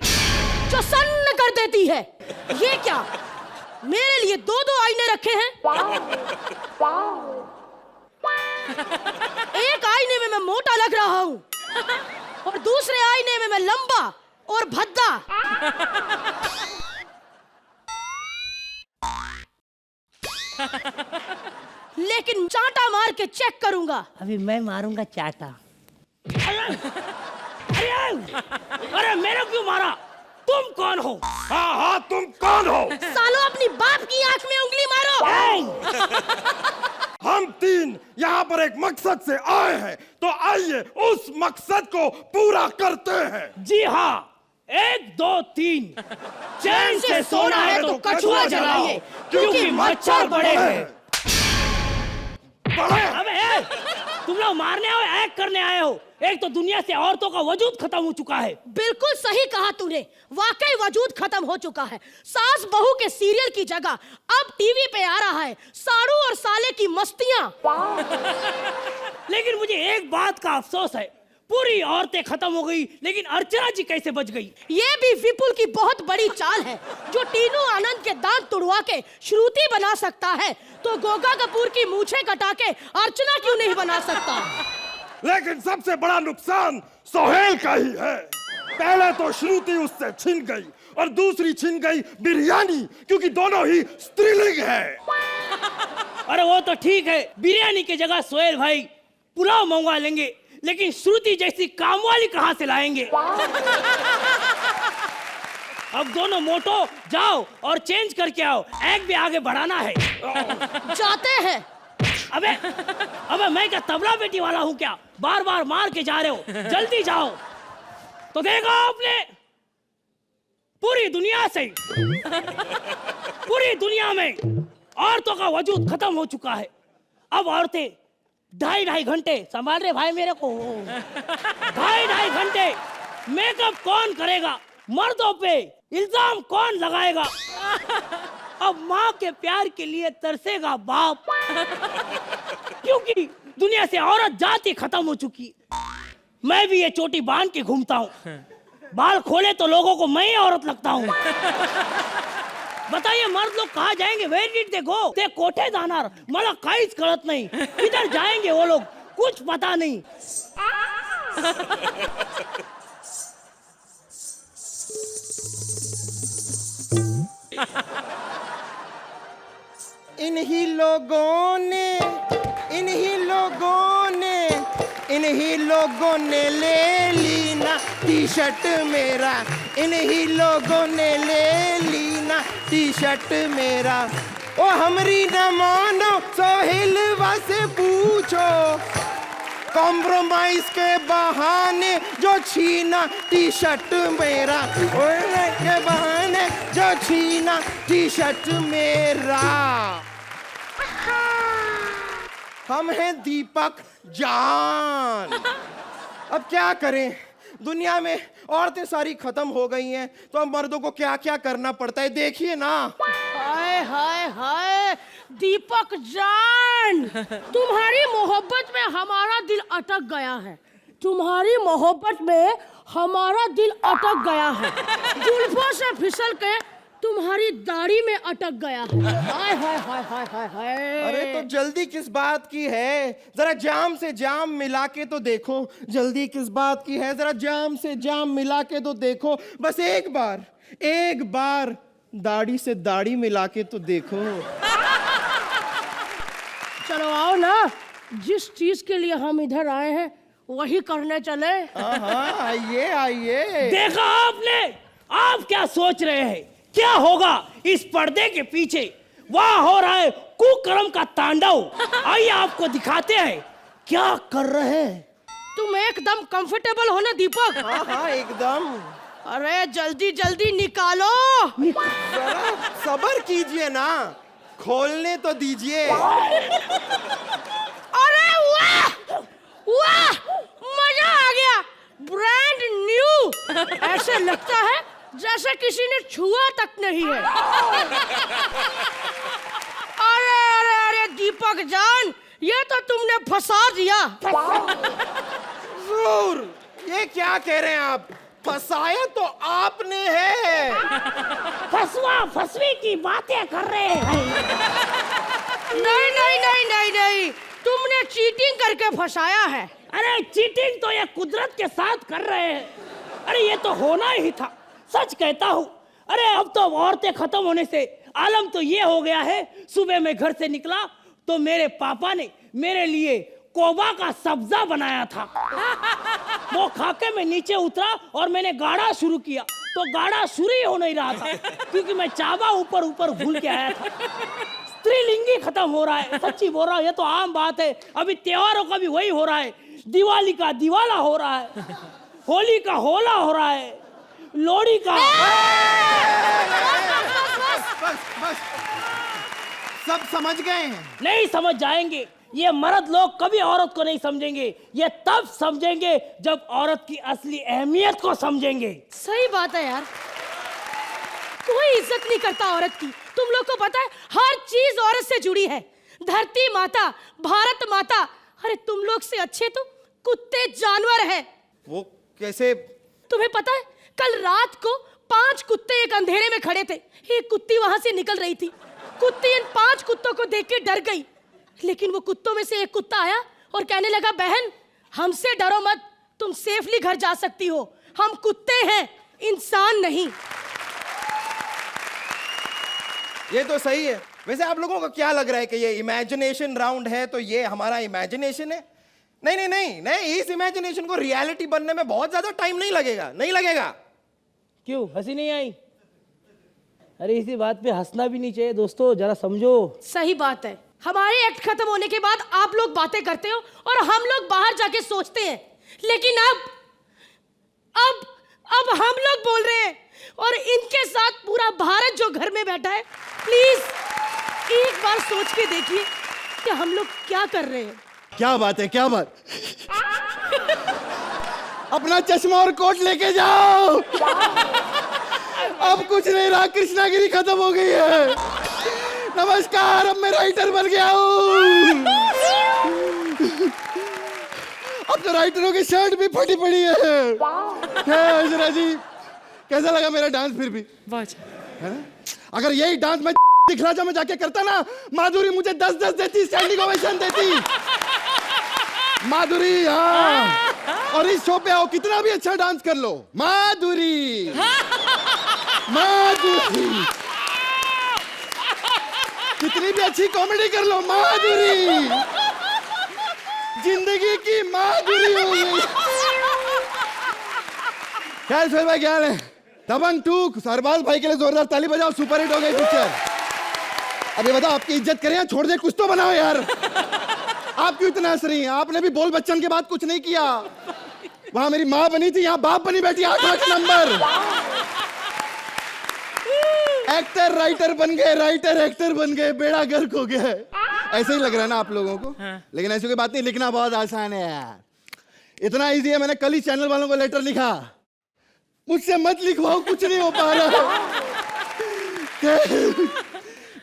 Speaker 7: जो सन्न कर देती है। ये क्या, मेरे लिए 2-2 आईने रखे हैं?
Speaker 8: एक आईने में मैं मोटा लग रहा हूँ और दूसरे आईने में मैं लंबा और भद्दा। लेकिन चांटा मार के चेक करूंगा।
Speaker 7: अभी मैं मारूंगा चाटा। अरे मेरे क्यों मारा? तुम कौन हो?
Speaker 3: हाँ हाँ, तुम कौन हो?
Speaker 8: सालो अपनी बाप की आंख में उंगली मारो।
Speaker 3: हम तीन यहाँ पर एक मकसद से आए हैं, तो आइए उस मकसद को पूरा करते हैं।
Speaker 7: जी हाँ, 1 2 3। चैन से सोना है तो कछुआ जलाइए, क्योंकि मच्छर बड़े हैं। अबे तुम लोग मारने आओ, एक्ट करने आए हो? एक तो दुनिया से औरतों का वजूद खत्म हो चुका है।
Speaker 8: बिल्कुल सही कहा तूने, वाकई वजूद खत्म हो चुका है। सास बहू के सीरियल की जगह अब टीवी पे आ रहा है साड़ू और साले की मस्तियां।
Speaker 7: लेकिन मुझे एक बात का अफसोस है, पूरी औरतें खत्म हो गई, लेकिन अर्चना जी कैसे बच गई?
Speaker 8: ये भी विपुल की बहुत बड़ी चाल है। जो टीनू आनंद के दांत तुड़वा के श्रुति बना सकता है, तो गोगा कपूर की मूछें कटा के अर्चना क्यों नहीं बना सकता?
Speaker 3: लेकिन सबसे बड़ा नुकसान सोहेल का ही है। पहले तो श्रुति उससे छिन गई और दूसरी छिन गई बिरयानी, क्योंकि दोनों ही स्त्रीलिंग है।
Speaker 7: अरे वो तो ठीक है, बिरयानी की जगह सोहेल भाई पुलाव मंगवा लेंगे, लेकिन श्रुति जैसी कामवाली कहां से लाएंगे? अब दोनों मोटो जाओ और चेंज करके आओ, एग भी आगे बढ़ाना है।
Speaker 8: जाते हैं।
Speaker 7: अबे मैं क्या तबला बेटी वाला हूँ क्या? बार बार मार के जा रहे हो, जल्दी जाओ। तो देखा आपने, पूरी दुनिया में औरतों का वजूद खत्म हो चुका है। अब औरतें 2.5 घंटे संभाल रहे भाई मेरे को। 2.5 घंटे मेकअप कौन करेगा? मर्दों पे इल्जाम कौन लगाएगा? अब माँ के प्यार के लिए तरसेगा बाप, क्योंकि दुनिया से औरत जाति खत्म हो चुकी। मैं भी ये चोटी बांध के घूमता हूँ, बाल खोले तो लोगों को मैं ही औरत लगता हूँ। बताइए मर्द लोग कहाँ जाएंगे? वेयर डिड दे गो? ते कोठे जाणार मला काहीच कळत नहीं, किधर जाएंगे वो लोग कुछ पता नहीं।
Speaker 9: इन्हीं लोगों ने ले ली ना टी शर्ट मेरा। इन्हीं लोगों ने ले ली ना टी शर्ट मेरा। ओ हमरी न मानो सोहेलवा से पूछो, कॉम्प्रोमाइज के बहाने जो छीना टी शर्ट मेरा। के बहाने जो छीना टी शर्ट मेरा। हम हैं दीपक जान। अब क्या करें, दुनिया में औरतें सारी खत्म हो गई हैं, तो अब मर्दों को क्या क्या करना पड़ता है देखिए ना।
Speaker 8: हाय हाय हाय दीपक जान, तुम्हारी मोहब्बत में हमारा दिल अटक गया है। तुम्हारी मोहब्बत में हमारा दिल अटक गया है। जुल्फों से फिसल के तुम्हारी दाढ़ी में अटक गया है। हाय हाय हाय हाय हाय हाय।
Speaker 9: अरे तो जल्दी किस बात की है? जरा जाम से जाम मिला के तो देखो। जल्दी किस बात की है? जरा जाम से जाम मिला के तो देखो। बस एक बार दाढ़ी से दाढ़ी मिला के तो देखो।
Speaker 8: चलो आओ ना, जिस चीज के लिए हम इधर आए हैं वही करने चले।
Speaker 9: हाँ आइए आइए।
Speaker 7: देखा आपने? आप क्या सोच रहे हैं? क्या होगा इस पर्दे के पीछे? वहाँ हो रहा है कुकर्म का तांडव। आइए आपको दिखाते हैं क्या कर रहे हैं।
Speaker 8: तुम एकदम कंफर्टेबल हो ना दीपक?
Speaker 9: हाँ एकदम।
Speaker 8: अरे जल्दी जल्दी निकालो।
Speaker 9: जरा सब्र कीजिए ना, खोलने तो दीजिए।
Speaker 8: अरे वाह वाह, मजा आ गया, ब्रांड न्यू। ऐसे लगता है जैसे किसी ने छुआ तक नहीं है। अरे अरे अरे दीपक जान, ये तो तुमने फंसा दिया।
Speaker 9: जरूर, ये क्या कह रहे हैं आप? फंसाया तो आपने है।
Speaker 7: फसवा फसवी की बातें कर रहे हैं।
Speaker 8: नहीं नहीं नहीं नहीं नहीं, तुमने चीटिंग करके फंसाया है।
Speaker 7: अरे चीटिंग तो ये कुदरत के साथ कर रहे हैं। अरे ये तो होना ही था, सच कहता हूँ। अरे अब तो औरतें खत्म होने से आलम तो ये हो गया है, सुबह मैं घर से निकला तो मेरे पापा ने मेरे लिए कोबा का सब्जा बनाया था। वो खाके मैं नीचे उतरा और मैंने गाड़ा शुरू किया तो गाड़ा शुरू ही हो नहीं रहा था, क्योंकि मैं चाबा ऊपर ऊपर भूल के आया था। स्त्रीलिंगी खत्म हो रहा है, सच्ची बोल रहा हूँ, ये तो आम बात है। अभी त्योहारों का भी वही हो रहा है, दिवाली का दिवाला हो रहा है, होली का होला हो रहा है, लोहड़ी का।
Speaker 9: बस सब समझ गए हैं।
Speaker 7: नहीं समझ जाएंगे, ये मर्द लोग कभी औरत को नहीं समझेंगे। ये तब समझेंगे जब औरत की असली अहमियत को समझेंगे।
Speaker 8: सही बात है यार, कोई इज्जत नहीं करता औरत की। तुम लोग को पता है हर चीज औरत से जुड़ी है, धरती माता, भारत माता। अरे तुम लोग से अच्छे तो कुत्ते जानवर हैं।
Speaker 9: वो कैसे?
Speaker 8: तुम्हें पता है कल रात को 5 कुत्ते एक अंधेरे में खड़े थे। एक कुत्ती वहां से निकल रही थी। कुत्ती इन 5 कुत्तों को देख के डर गई, लेकिन वो कुत्तों में से एक कुत्ता आया और कहने लगा, बहन हमसे डरो मत, तुम सेफली घर जा सकती हो, हम कुत्ते हैं, इंसान नहीं।
Speaker 9: ये तो सही है। वैसे आप लोगों को क्या लग रहा है कि ये इमेजिनेशन राउंड है तो ये हमारा इमेजिनेशन है? नहीं नहीं नहीं नहीं, इस इमेजिनेशन को रियलिटी बनने में बहुत ज्यादा टाइम नहीं लगेगा। नहीं लगेगा।
Speaker 7: क्यों हंसी नहीं आई? अरे इसी बात पे हंसना भी नहीं चाहिए दोस्तों, जरा समझो।
Speaker 8: सही बात है, हमारे एक्ट खत्म होने के बाद आप लोग बातें करते हो और हम लोग बाहर जाके सोचते हैं, लेकिन अब हम लोग बोल रहे हैं और इनके साथ पूरा भारत जो घर में बैठा है। प्लीज एक बार सोच के देखिए कि हम लोग क्या कर रहे हैं।
Speaker 5: क्या बात है, क्या बात। अपना चश्मा और कोट लेके जाओ। अब कुछ नहीं रहा, कृष्णागिरी खत्म हो गई है। नमस्कार, अब मैं राइटर बन गया हूँ। अब तो राइटरों की शर्ट भी फटी पड़ी है। अंजना जी, कैसा लगा मेरा डांस? फिर भी है ना? अगर यही डांस मैं दिखला जो मैं जाके करता ना, माधुरी मुझे 10-10 देती, स्टैंडिंग ओवेशन देती। माधुरी, हाँ। और इस शो पे आओ, कितना भी अच्छा डांस कर लो, माधुरी माधुरी, कितनी भी अच्छी कॉमेडी कर लो, माधुरी, जिंदगी की माधुरी हो गई। क्या सोहेल भाई, क्या हाल है? दबंग 2 सरबाज भाई के लिए जोरदार ताली बजाओ, सुपर हिट हो गई पिक्चर। अभी बताओ, आपकी इज्जत करें या छोड़ दे? कुछ तो बनाओ यार। आप क्यों इतना हंस रही हैं? आपने भी बोल बच्चन के बाद कुछ नहीं किया। वहां मेरी माँ बनी थी, यहाँ बाप बनी बैठी, 8 नंबर। एक्टर राइटर बन गए, राइटर एक्टर बन गए, बेड़ा गर्क हो गया। ऐसे ही लग रहा है ना आप लोगों को? लेकिन ऐसी कोई बात नहीं, लिखना बहुत आसान है यार, इतना इजी है। मैंने कल ही चैनल वालों को लेटर लिखा, मुझसे मत लिखवाओ, कुछ नहीं हो पा रहा।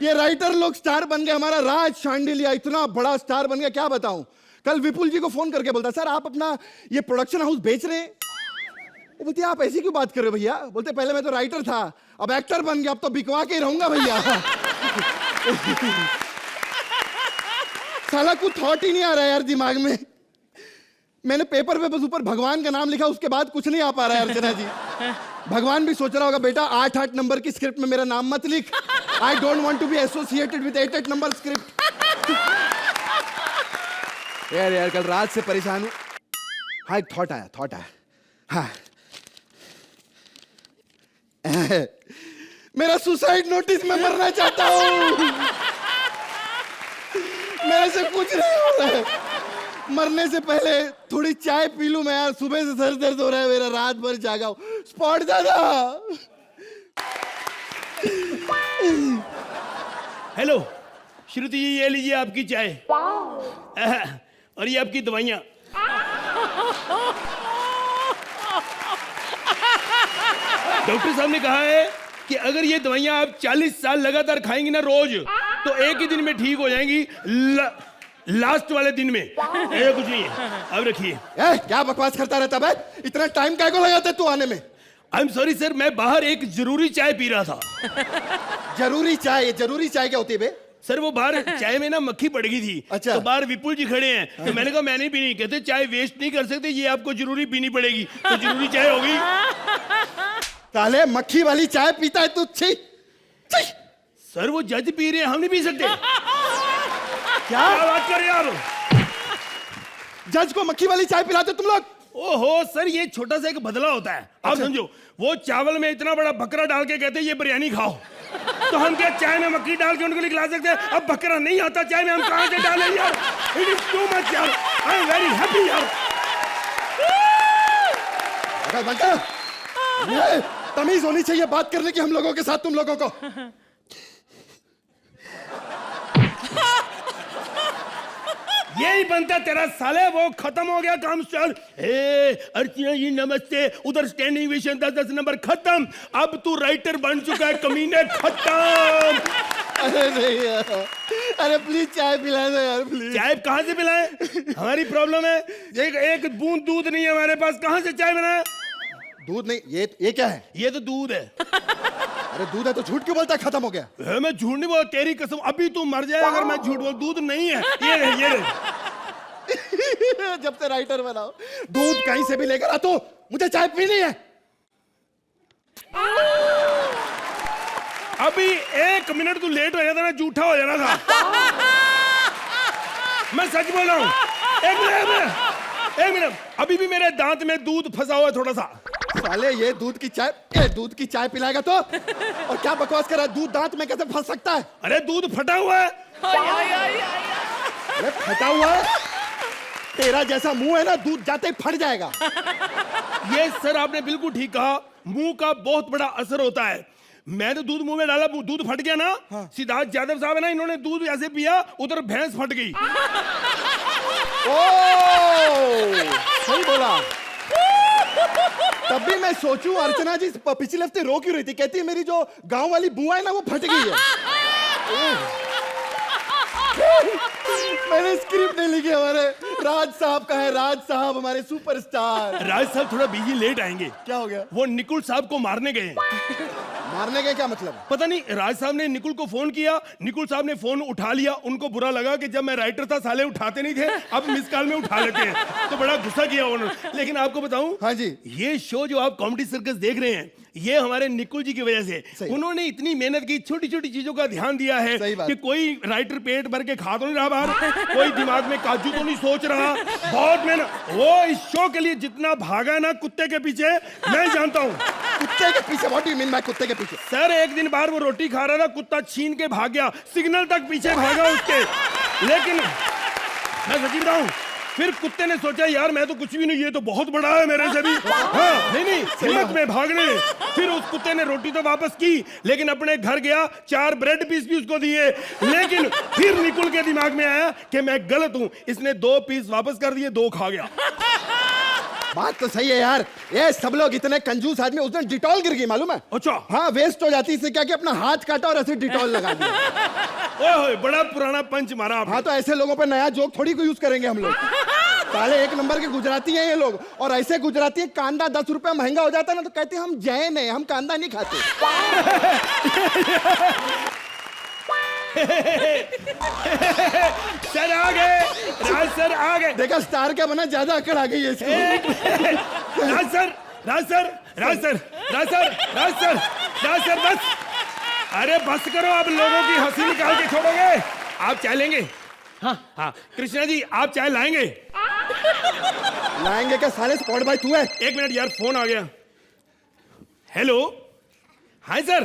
Speaker 5: ये राइटर लोग स्टार बन गए। हमारा राज शांडिलिया इतना बड़ा स्टार बन गया, क्या बताऊं। कल विपुल जी को फोन करके बोलता, सर आप अपना ये प्रोडक्शन हाउस बेच रहे हैं? वो बोलते, आप ऐसी क्यों बात कर रहे हो भैया? बोलते, पहले मैं तो राइटर था, अब एक्टर बन गया, अब तो बिकवा के ही रहूंगा भैया। साला कुछ थॉट ही नहीं आ रहा है यार दिमाग में। मैंने पेपर पे बस ऊपर भगवान का नाम लिखा, उसके बाद कुछ नहीं आ पा रहा है अर्चना जी। भगवान भी सोच रहा होगा, बेटा 8-8 नंबर की स्क्रिप्ट में मेरा नाम मत लिख। I don't want to be associated with 8-8 number script. यार कल रात से परेशान हूं। हाँ, एक थॉट आया। हाँ, मेरा सुसाइड नोटिस में मरना चाहता हूं। मेरे से कुछ नहीं हो रहा है। मरने से पहले थोड़ी चाय पी लूं मैं यार, सुबह से सर दर्द हो रहा है मेरा, रात भर जागा हूं। स्पॉट दादा।
Speaker 3: हेलो श्रुति जी, ये लीजिए आपकी चाय और ये आपकी दवाइयाँ। डॉक्टर साहब ने कहा है कि अगर ये दवाइयाँ आप 40 साल लगातार खाएंगी ना रोज, तो एक ही दिन में ठीक हो जाएंगी, लास्ट वाले दिन में। ये कुछ नहीं है, अब रखिए।
Speaker 5: क्या बकवास करता रहता है? इतना टाइम क्या को लगाता है तू आने में?
Speaker 3: आई एम सॉरी सर, मैं बाहर एक जरूरी चाय पी रहा था।
Speaker 5: जरूरी चाय क्या होती है बे?
Speaker 3: सर वो बाहर चाय में ना मक्खी पड़ गई थी।
Speaker 5: अच्छा।
Speaker 3: तो बाहर विपुल जी खड़े हैं, तो मैंने कहा मैं नहीं पीनी। कहते चाय वेस्ट नहीं कर सकते, ये आपको जरूरी पीनी पड़ेगी। तो जरूरी चाय होगी।
Speaker 5: ताले मक्खी वाली चाय पीता है तू? छी छी।
Speaker 3: सर वो जज पी रहे हैं, हम नहीं पी सकते। क्या बात कर रहे हैं आप?
Speaker 5: जज को मक्खी वाली चाय पिलाते तुम लोग?
Speaker 3: ओहो सर, ये छोटा सा एक बदला होता है। आप समझो, वो चावल में इतना बड़ा बकरा डाल के कहते हैं ये बिरयानी खाओ, तो हम क्या चाय में मक्खी डाल के उनको नहीं खिला सकते? अब बकरा नहीं आता चाय में, हम कहां से डालें यार? इट इज टू मच यार, आई एम वेरी हैप्पी यार।
Speaker 5: ये तमीज होनी चाहिए बात करने की हम लोगों के साथ, तुम लोगों को।
Speaker 3: यही बनता तेरा साले, वो खत्म हो गया काम। चल अर्चना जी नमस्ते, उधर स्टैंडिंग विशन 10-10 नंबर खत्म। अब तू राइटर बन चुका है कमीने, खत्म।
Speaker 5: अरे नहीं यार, अरे प्लीज चाय पिला दो यार प्लीज।
Speaker 3: चाय कहाँ से पिलाएं? हमारी प्रॉब्लम है, एक बूंद दूध नहीं है हमारे पास, कहाँ से चाय बनाए?
Speaker 5: दूध नहीं, ये क्या है?
Speaker 3: ये तो दूध है।
Speaker 5: अरे दूध है तो झूठ क्यों बोलता है? खत्म हो गया।
Speaker 3: मैं झूठ नहीं बोल, तेरी कसम अभी तू मर जाए अगर मैं झूठ बोल। दूध नहीं है, ये रहे।
Speaker 5: जब से राइटर बनाओ, दूध कहीं से भी लेकर आ, तो मुझे चाय पीनी है।
Speaker 3: अभी 1 मिनट तू लेट हो जाता ना, झूठा हो जाना था। मैं सच बोल रहा हूँ। एक मिनट, अभी भी मेरे दांत में दूध फंसा हुआ है थोड़ा सा।
Speaker 5: साले ये दूध की चाय पिलाएगा तो? और क्या बकवास कर रहा है? दूध दांत में कैसे फंस सकता है?
Speaker 3: अरे दूध फटा हुआ है।
Speaker 5: अरे फटा हुआ है? तेरा जैसा मुंह है ना, दूध जाते ही फट जाएगा।
Speaker 3: ये सर आपने बिल्कुल ठीक कहा, मुंह का बहुत बड़ा असर होता है। मैं तो दूध मुंह में डाला, दूध फट गया ना। हाँ। सिद्धार्थ यादव साहब है ना, इन्होंने दूध ऐसे पिया, उधर भैंस फट गई।
Speaker 5: ओह, सही बोला। तब भी मैं सोचूं अर्चना जी पिछले हफ्ते रो क्यों रही थी? कहती है मेरी जो गांव वाली बुआ है ना, वो फट गई है। मैंने स्क्रिप्ट नहीं लिखी। हमारे राज साहब का है, राज साहब हमारे सुपरस्टार।
Speaker 3: राज साहब थोड़ा बिजी लेट आएंगे।
Speaker 5: क्या हो गया?
Speaker 3: वो निकुल साहब को मारने गए।
Speaker 5: मारने गए क्या मतलब?
Speaker 3: पता नहीं, राज साहब ने निकुल को फोन किया, निकुल साहब ने फोन उठा लिया। उनको बुरा लगा कि जब मैं राइटर था साले उठाते नहीं थे, अब मिस कॉल में उठा लेते हैं, तो बड़ा गुस्सा किया उन्होंने। लेकिन आपको बताऊं,
Speaker 5: हाँ जी,
Speaker 3: ये शो जो आप कॉमेडी सर्कस देख रहे हैं, ये हमारे निकुल जी की वजह से। उन्होंने इतनी मेहनत की, छोटी छोटी चीजों का ध्यान दिया है कि कोई राइटर पेट भर के खा तो नहीं रहा बाहर, कोई दिमाग में काजू तो नहीं सोच रहा। बहुत मेहनत। वो इस शो के लिए जितना भागा ना कुत्ते के पीछे, मैं जानता हूँ।
Speaker 5: कुत्ते के पीछे? What do you mean by कुत्ते के पीछे?
Speaker 3: सर एक दिन बाहर वो रोटी खा रहा था, कुत्ता छीन के भाग गया, सिग्नल तक पीछे भागा उसके। लेकिन मैं सच्ची बताऊं, फिर कुत्ते ने सोचा यार मैं तो कुछ भी नहीं, ये तो बहुत बड़ा है मेरे से भी। हाँ, नहीं हिम्मत में भागने। फिर उस कुत्ते ने रोटी तो वापस की, लेकिन अपने घर गया, 4 ब्रेड पीस भी उसको दिए। लेकिन फिर निकुल के दिमाग में आया कि मैं गलत हूं, इसने 2 पीस वापस कर दिए, 2 खा गया।
Speaker 5: बात तो सही है यार, ये सब लोग इतने कंजूस आदमी। उस दिन डिटॉल गिर गई मालूम है?
Speaker 3: अच्छा।
Speaker 5: हाँ, वेस्ट हो जाती, इससे क्या कि अपना हाथ काटा और ऐसे डिटॉल लगा दिया।
Speaker 3: ओए बड़ा पुराना पंच मारा आपने।
Speaker 5: हाँ, तो ऐसे लोगों पे नया जोक थोड़ी को यूज करेंगे हम लोग। साले 1 नंबर के गुजराती हैं ये लोग। और ऐसे गुजराती है, कांदा 10 रुपया महंगा हो जाता है ना, तो कहते हैं हम जैन हैं, हम कांदा नहीं खाते।
Speaker 3: सर आ गए, राज सर आ गए।
Speaker 5: देखा स्टार क्या बना, ज्यादा अकड़ आ गई है इसको।
Speaker 3: राज सर, राज सर, राज सर, राज सर, राज सर, राज सर, बस। अरे बस करो, अब लोगों की हंसी निकाल के छोड़ोगे? आप चाय लेंगे? हाँ हाँ, कृष्णा जी आप चाय लाएंगे?
Speaker 5: लाएंगे क्या साले, स्पॉट भाई तू है?
Speaker 3: 1 मिनट यार, फोन आ गया। हेलो, हाय सर,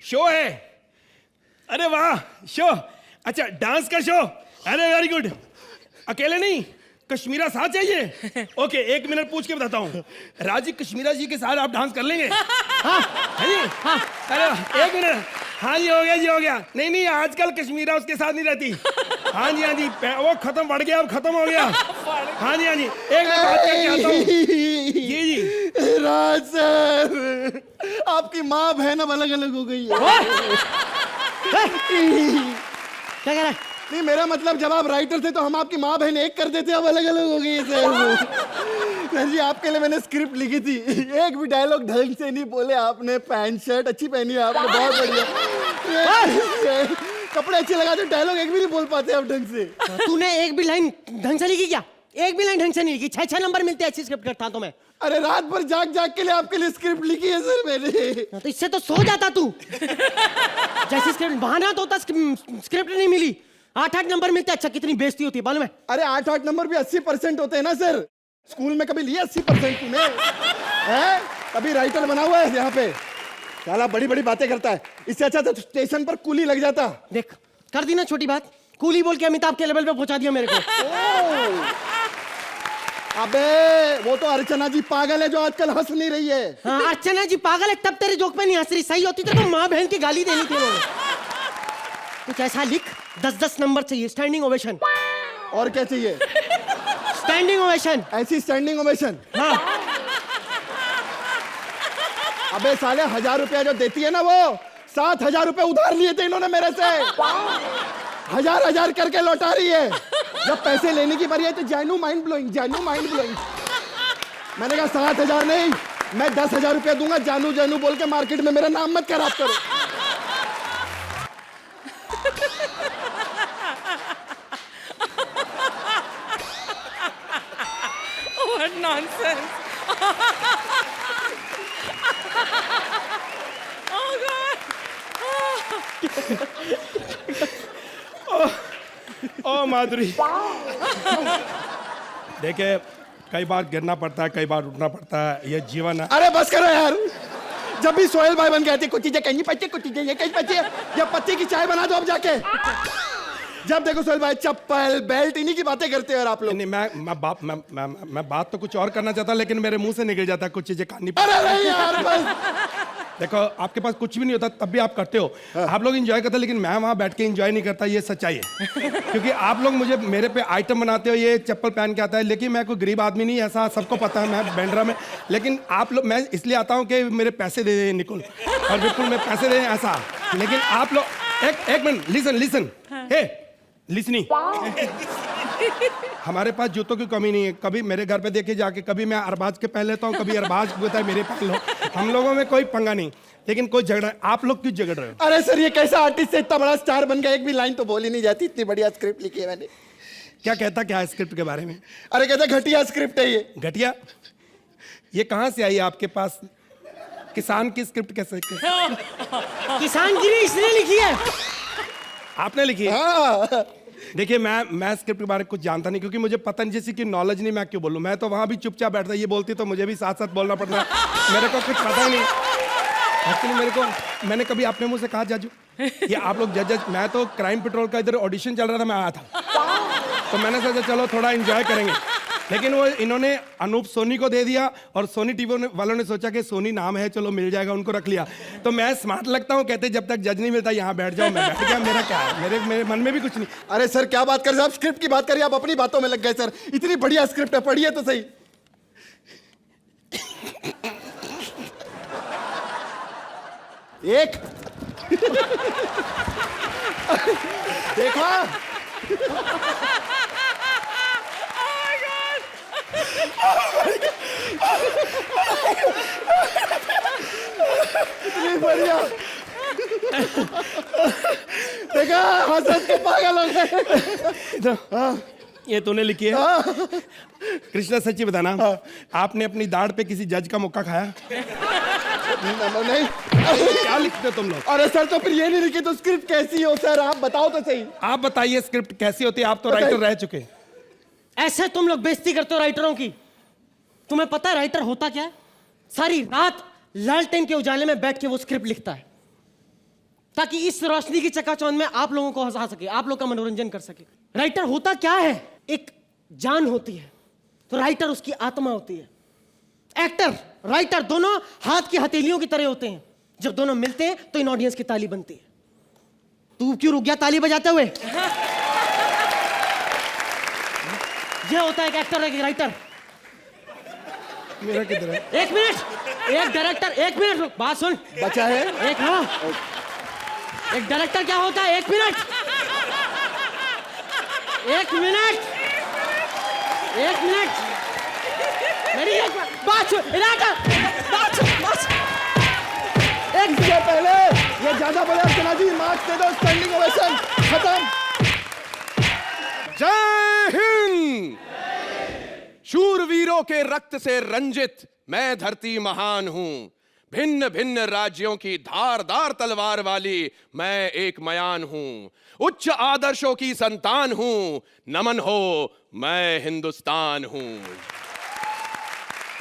Speaker 3: शो है? अरे वाह, शो, अच्छा डांस का शो, अरे वेरी गुड। अकेले नहीं, कश्मीरा साथ चाहिए? ओके, 1 मिनट पूछ के बताता हूँ। राजी कश्मीरा जी के साथ आप डांस कर लेंगे? हाँ, है जी? हाँ, अरे 1 मिनट। हाँ जी, हो गया जी, हो गया। नहीं नहीं, आजकल कश्मीरा उसके साथ नहीं रहती। हाँ जी, हाँ जी, वो खत्म, बढ़ गया, अब खत्म हो गया। हाँ जी, हाँ जी, 1 मिनट बात करके आता हूँ। जी जी।
Speaker 5: राज सर, आपकी माँ बहन अब अलग अलग हो गई है।
Speaker 1: क्या कह रहा है?
Speaker 5: नहीं, मेरा मतलब जब आप राइटर थे तो हम आपकी माँ बहन एक कर देते, अब अलग अलग हो गई है सर जी। आपके लिए मैंने स्क्रिप्ट लिखी थी, एक भी डायलॉग ढंग से नहीं बोले आपने। पैंट शर्ट अच्छी पहनी है आपने, बहुत बढ़िया।
Speaker 9: कपड़े अच्छे लगा दो, डायलॉग एक भी नहीं बोल पाते आप ढंग से।
Speaker 8: तूने एक भी लाइन ढंग से लिखी क्या? एक भी लाइन ढंग से नहीं लिखी। 6 नंबर मिलते हैं, अच्छी स्क्रिप्ट करता तो मैं।
Speaker 9: अरे रात भर जाग जाग के लिए आपके लिए स्क्रिप्ट लिखी है सर मैंने।
Speaker 8: तो इससे तो सो जाता तू। जैसी स्क्रिप्ट बहाना तो होता, स्क्रिप्ट नहीं मिली। 8 नंबर मिलते हैं। अच्छा कितनी बेइज्जती होती है मालूम है?
Speaker 9: अरे 8 नंबर भी 80% होते हैं ना सर। स्कूल में कभी लिए 80% तूने? हैं? कभी राइटर बना हुआ है यहाँ पे? साला बड़ी बड़ी बातें करता है। इससे अच्छा तो स्टेशन पर कूली लग जाता।
Speaker 8: देख कर दी ना छोटी बात, कूली बोल के अमिताभ के लेवल पे पहुंचा दिया मेरे को।
Speaker 9: अबे वो तो अर्चना जी पागल है जो आजकल हंस नहीं रही है।
Speaker 8: हाँ अर्चना जी पागल है, तब तेरे जोक पे नहीं हंस रही। सही होती तो माँ बहन की गाली देनी थी उन्होंने। कुछ ऐसा लिख, 10-10 नंबर चाहिए, स्टैंडिंग ओवेशन।
Speaker 9: और क्या चाहिए?
Speaker 8: Standing ovation.
Speaker 9: ऐसी स्टैंडिंग ओवेशन?
Speaker 8: हाँ।
Speaker 9: अबे साले 1000 रुपया जो देती है ना, वो 7000 रुपए उधार लिए थे इन्होंने मेरे से। 1000 करके लौटा रही है। जब पैसे लेने की बारी है तो जानू माइंड ब्लोइंग, जानू माइंड ब्लोइंग। मैंने कहा 7000 नहीं, मैं 10,000 रुपया दूंगा। जानू जानू बोल के मार्केट में मेरा नाम मत खराब करो।
Speaker 10: What nonsense! Oh God!
Speaker 3: ओ माधुरी, देखिए कई बार गिरना पड़ता है, कई बार उठना पड़ता है, ये जीवन है।
Speaker 9: अरे बस करो यार। जब भी सोहेल भाई बन गए थे, कुछ चीजें कहीं पच्चे, कुछ चीजें ये कहीं पच्चे। जब पत्ती की चाय बना दो अब जाके। जब देखो सोहेल भाई चप्पल बेल्ट इन्हीं की बातें करते हो यार आप लोग।
Speaker 3: नहीं, मैं बात तो कुछ और करना चाहता, लेकिन मेरे मुंह से निकल जाता है, कुछ चीजें करनी
Speaker 9: अरे नहीं यार बस।
Speaker 3: देखो आपके पास कुछ भी नहीं होता तब भी आप करते हो। आप लोग एंजॉय करते हो, लेकिन मैं वहां बैठ के एंजॉय नहीं करता, ये सच्चाई है। क्योंकि आप लोग मुझे मेरे पे आइटम बनाते हो, ये चप्पल पहन के आता है, लेकिन मैं कोई गरीब आदमी नहीं, ऐसा सबको पता है, मैं बैंड्रा में। लेकिन आप लोग, मैं इसलिए आता हूँ कि मेरे पैसे दे दें निकुल और बिल्कुल मैं पैसे दे दें ऐसा। लेकिन आप लोग एक मिनट, लिसन हे लिसनी। हमारे पास जूतों की कमी नहीं है। कभी मेरे घर पे देखे जाके, कभी मैं अरबाज के पहन लेता हूँ, कभी अरबाज होता है मेरे पहन लो। हम लोगों में कोई पंगा नहीं, लेकिन कोई झगड़ा। आप लोग क्यों झगड़ रहे हो?
Speaker 9: अरे सर ये कैसा आर्टिस्ट से इतना बड़ा स्टार बन गया, एक भी लाइन तो बोली नहीं जाती। इतनी बढ़िया स्क्रिप्ट लिखी है मैंने।
Speaker 3: क्या कहता क्या है स्क्रिप्ट के बारे में?
Speaker 9: अरे कहता घटिया स्क्रिप्ट है ये।
Speaker 3: घटिया? ये कहाँ से आई आपके पास? किसान की स्क्रिप्ट कैसे?
Speaker 8: किसान गिरी इसने लिखी है।
Speaker 3: आपने लिखी है?
Speaker 9: हाँ।
Speaker 3: देखिए मैं स्क्रिप्ट के बारे में कुछ जानता नहीं, क्योंकि मुझे पतंजलि की नॉलेज नहीं। मैं क्यों बोलूं? मैं तो वहां भी चुपचाप बैठता, ये बोलती तो मुझे भी साथ साथ बोलना पड़ता है। मेरे को कुछ पता ही नहीं एक्चुअली। मैंने कभी अपने मुंह से कहा जाजू ये आप लोग जज। मैं तो क्राइम पेट्रोल का इधर ऑडिशन चल रहा था, मैं आया था, तो मैंने सोचा चलो थोड़ा एंजॉय करेंगे। लेकिन वो इन्होंने अनूप सोनी को दे दिया, और सोनी टीवी वालों ने सोचा कि सोनी नाम है, चलो मिल जाएगा, उनको रख लिया। तो मैं स्मार्ट लगता हूँ, कहते जब तक जज नहीं मिलता यहाँ बैठ जाओ। मैं बैठ गया, मेरा क्या है, मेरे मन में भी कुछ नहीं।
Speaker 9: अरे सर क्या बात कर रहे हैं आप? स्क्रिप्ट की बात करिए, आप अपनी बातों में लग गए सर। इतनी बढ़िया स्क्रिप्ट है, पढ़िए तो सही। एक देखा? इतनी बढ़िया देखा, हंस के पागल हो गए।
Speaker 3: ये तूने लिखी है? कृष्णा सच्ची बताना, आपने अपनी दाढ़ पे किसी जज का मुक्का खाया?
Speaker 9: नहीं।
Speaker 3: क्या लिखते हो तुम लोग?
Speaker 9: अरे सर तो फिर ये नहीं लिखी तो स्क्रिप्ट कैसी हो सर? आप बताओ तो सही।
Speaker 3: आप बताइए स्क्रिप्ट कैसी होती है? आप तो राइटर रह चुके।
Speaker 8: ऐसे तुम लोग बेइज्जती करते हो राइटरों की। तुम्हें पता है राइटर होता क्या है? सारी रात लालटेन के उजाले में बैठ के वो स्क्रिप्ट लिखता है, ताकि इस रोशनी की चकाचौंध में आप लोगों को हंसा सके, आप लोग का मनोरंजन कर सके। राइटर होता क्या है? एक जान होती है, तो राइटर उसकी आत्मा होती है। एक्टर राइटर दोनों हाथ की हथेलियों की तरह होते हैं। जब दोनों मिलते हैं तो इन ऑडियंस की ताली बनती है। तू क्यों रुक गया ताली बजाते हुए? यह होता है एक एक्टर, एक राइटर।
Speaker 3: मेरा किधर है?
Speaker 8: एक मिनट, एक डायरेक्टर, एक मिनट रुक, बात सुन।
Speaker 9: बचा है
Speaker 8: एक, हाँ, एक डायरेक्टर क्या होता है? एक मिनट, एक मिनट, एक मिनट, मेरी एक बात सुन। बात सुन,
Speaker 1: इससे पहले ये ज्यादा बोले अर्चना जी, मार्च दे दो, स्टैंडिंग ओवेशन खत्म।
Speaker 11: जय हिंद। शूरवीरों के रक्त से रंजित मैं धरती महान हूं। भिन्न भिन्न राज्यों की धारदार तलवार वाली मैं एक मयान हूं। उच्च आदर्शों की संतान हूं। नमन हो, मैं हिंदुस्तान हूं।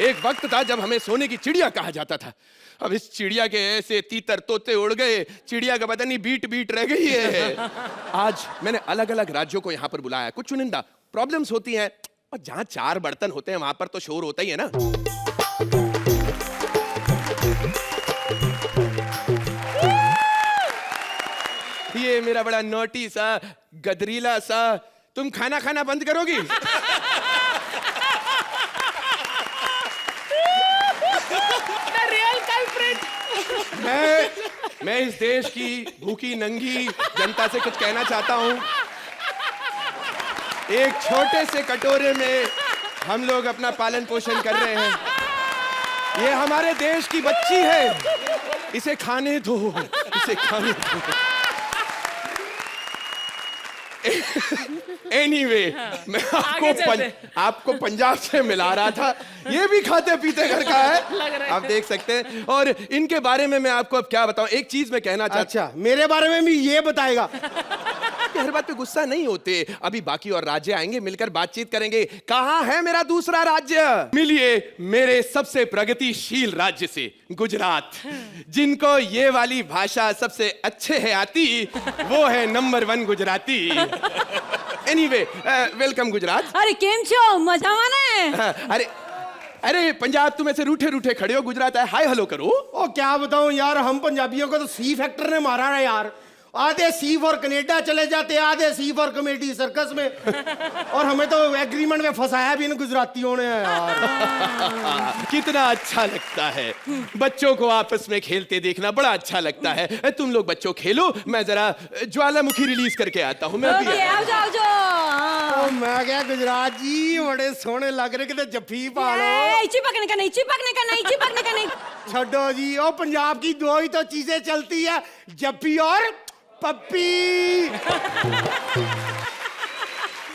Speaker 11: एक वक्त था जब हमें सोने की चिड़िया कहा जाता था। अब इस चिड़िया के ऐसे तीतर तोते उड़ गए, चिड़िया का पता नहीं बीट बीट रह गई है। आज मैंने अलग अलग राज्यों को यहां पर बुलाया। कुछ चुनिंदा प्रॉब्लम्स होती हैं, और जहां 4 बर्तन होते हैं वहां पर तो शोर होता ही है ना। ये मेरा बड़ा नोटी सा गदरीला सा, तुम खाना खाना बंद करोगी? मैं इस देश की भूखी नंगी जनता से कुछ कहना चाहता हूं। एक छोटे से कटोरे में हम लोग अपना पालन पोषण कर रहे हैं। ये हमारे देश की बच्ची है, इसे खाने दो, इसे खाने दो। Anyway, मैं आपको पंजाब से मिला रहा था। ये भी खाते पीते घर का है, आप देख सकते हैं। और इनके बारे में मैं आपको अब क्या बताऊं। एक चीज मैं कहना चाहता।
Speaker 1: अच्छा, मेरे बारे में भी ये बताएगा?
Speaker 11: हर बात पे गुस्सा नहीं होते। अभी बाकी और राज्य आएंगे, मिलकर बातचीत करेंगे। कहां है मेरा दूसरा राज्य? मिलिए मेरे सबसे प्रगतिशील राज्य से, गुजरात। जिनको ये वाली भाषा सबसे अच्छे है आती, वो है number 1 Gujarati. Anyway, welcome Gujarat.
Speaker 10: अरे केम छो, मजा माने?
Speaker 11: अरे पंजाब तुम ऐसे रूठे रूठे खड़े हो, गुजरात है, हाय हेलो करो।
Speaker 1: ओ क्या बताऊं यार, हम पंजाबियों को तो सी फैक्टर ने मारा है यार। आधे सी फॉर कनेडा चले जाते, आधे सी फॉर कॉमेडी सर्कस में, और हमें तो एग्रीमेंट में फंसाया भी इन गुजरातियों ने यार।
Speaker 11: कितना अच्छा लगता है बच्चों को आपस में खेलते देखना, बड़ा अच्छा लगता है। तुम लोग बच्चों खेलो, मैं जरा ज्वालामुखी रिलीज करके आता हूँ। मैं भी
Speaker 10: आओ जाओ।
Speaker 1: मैं क्या गुजरात जी, बड़े सोने लग रहे, कितने जफ्फी पा लो।
Speaker 10: चिपकने का नहीं, चिपकने का नहीं, चिपकने का नहीं।
Speaker 1: छोड़ो जी, ओ पंजाब की 2 ही तो चीजें चलती है, जफ्फी और पप्पी।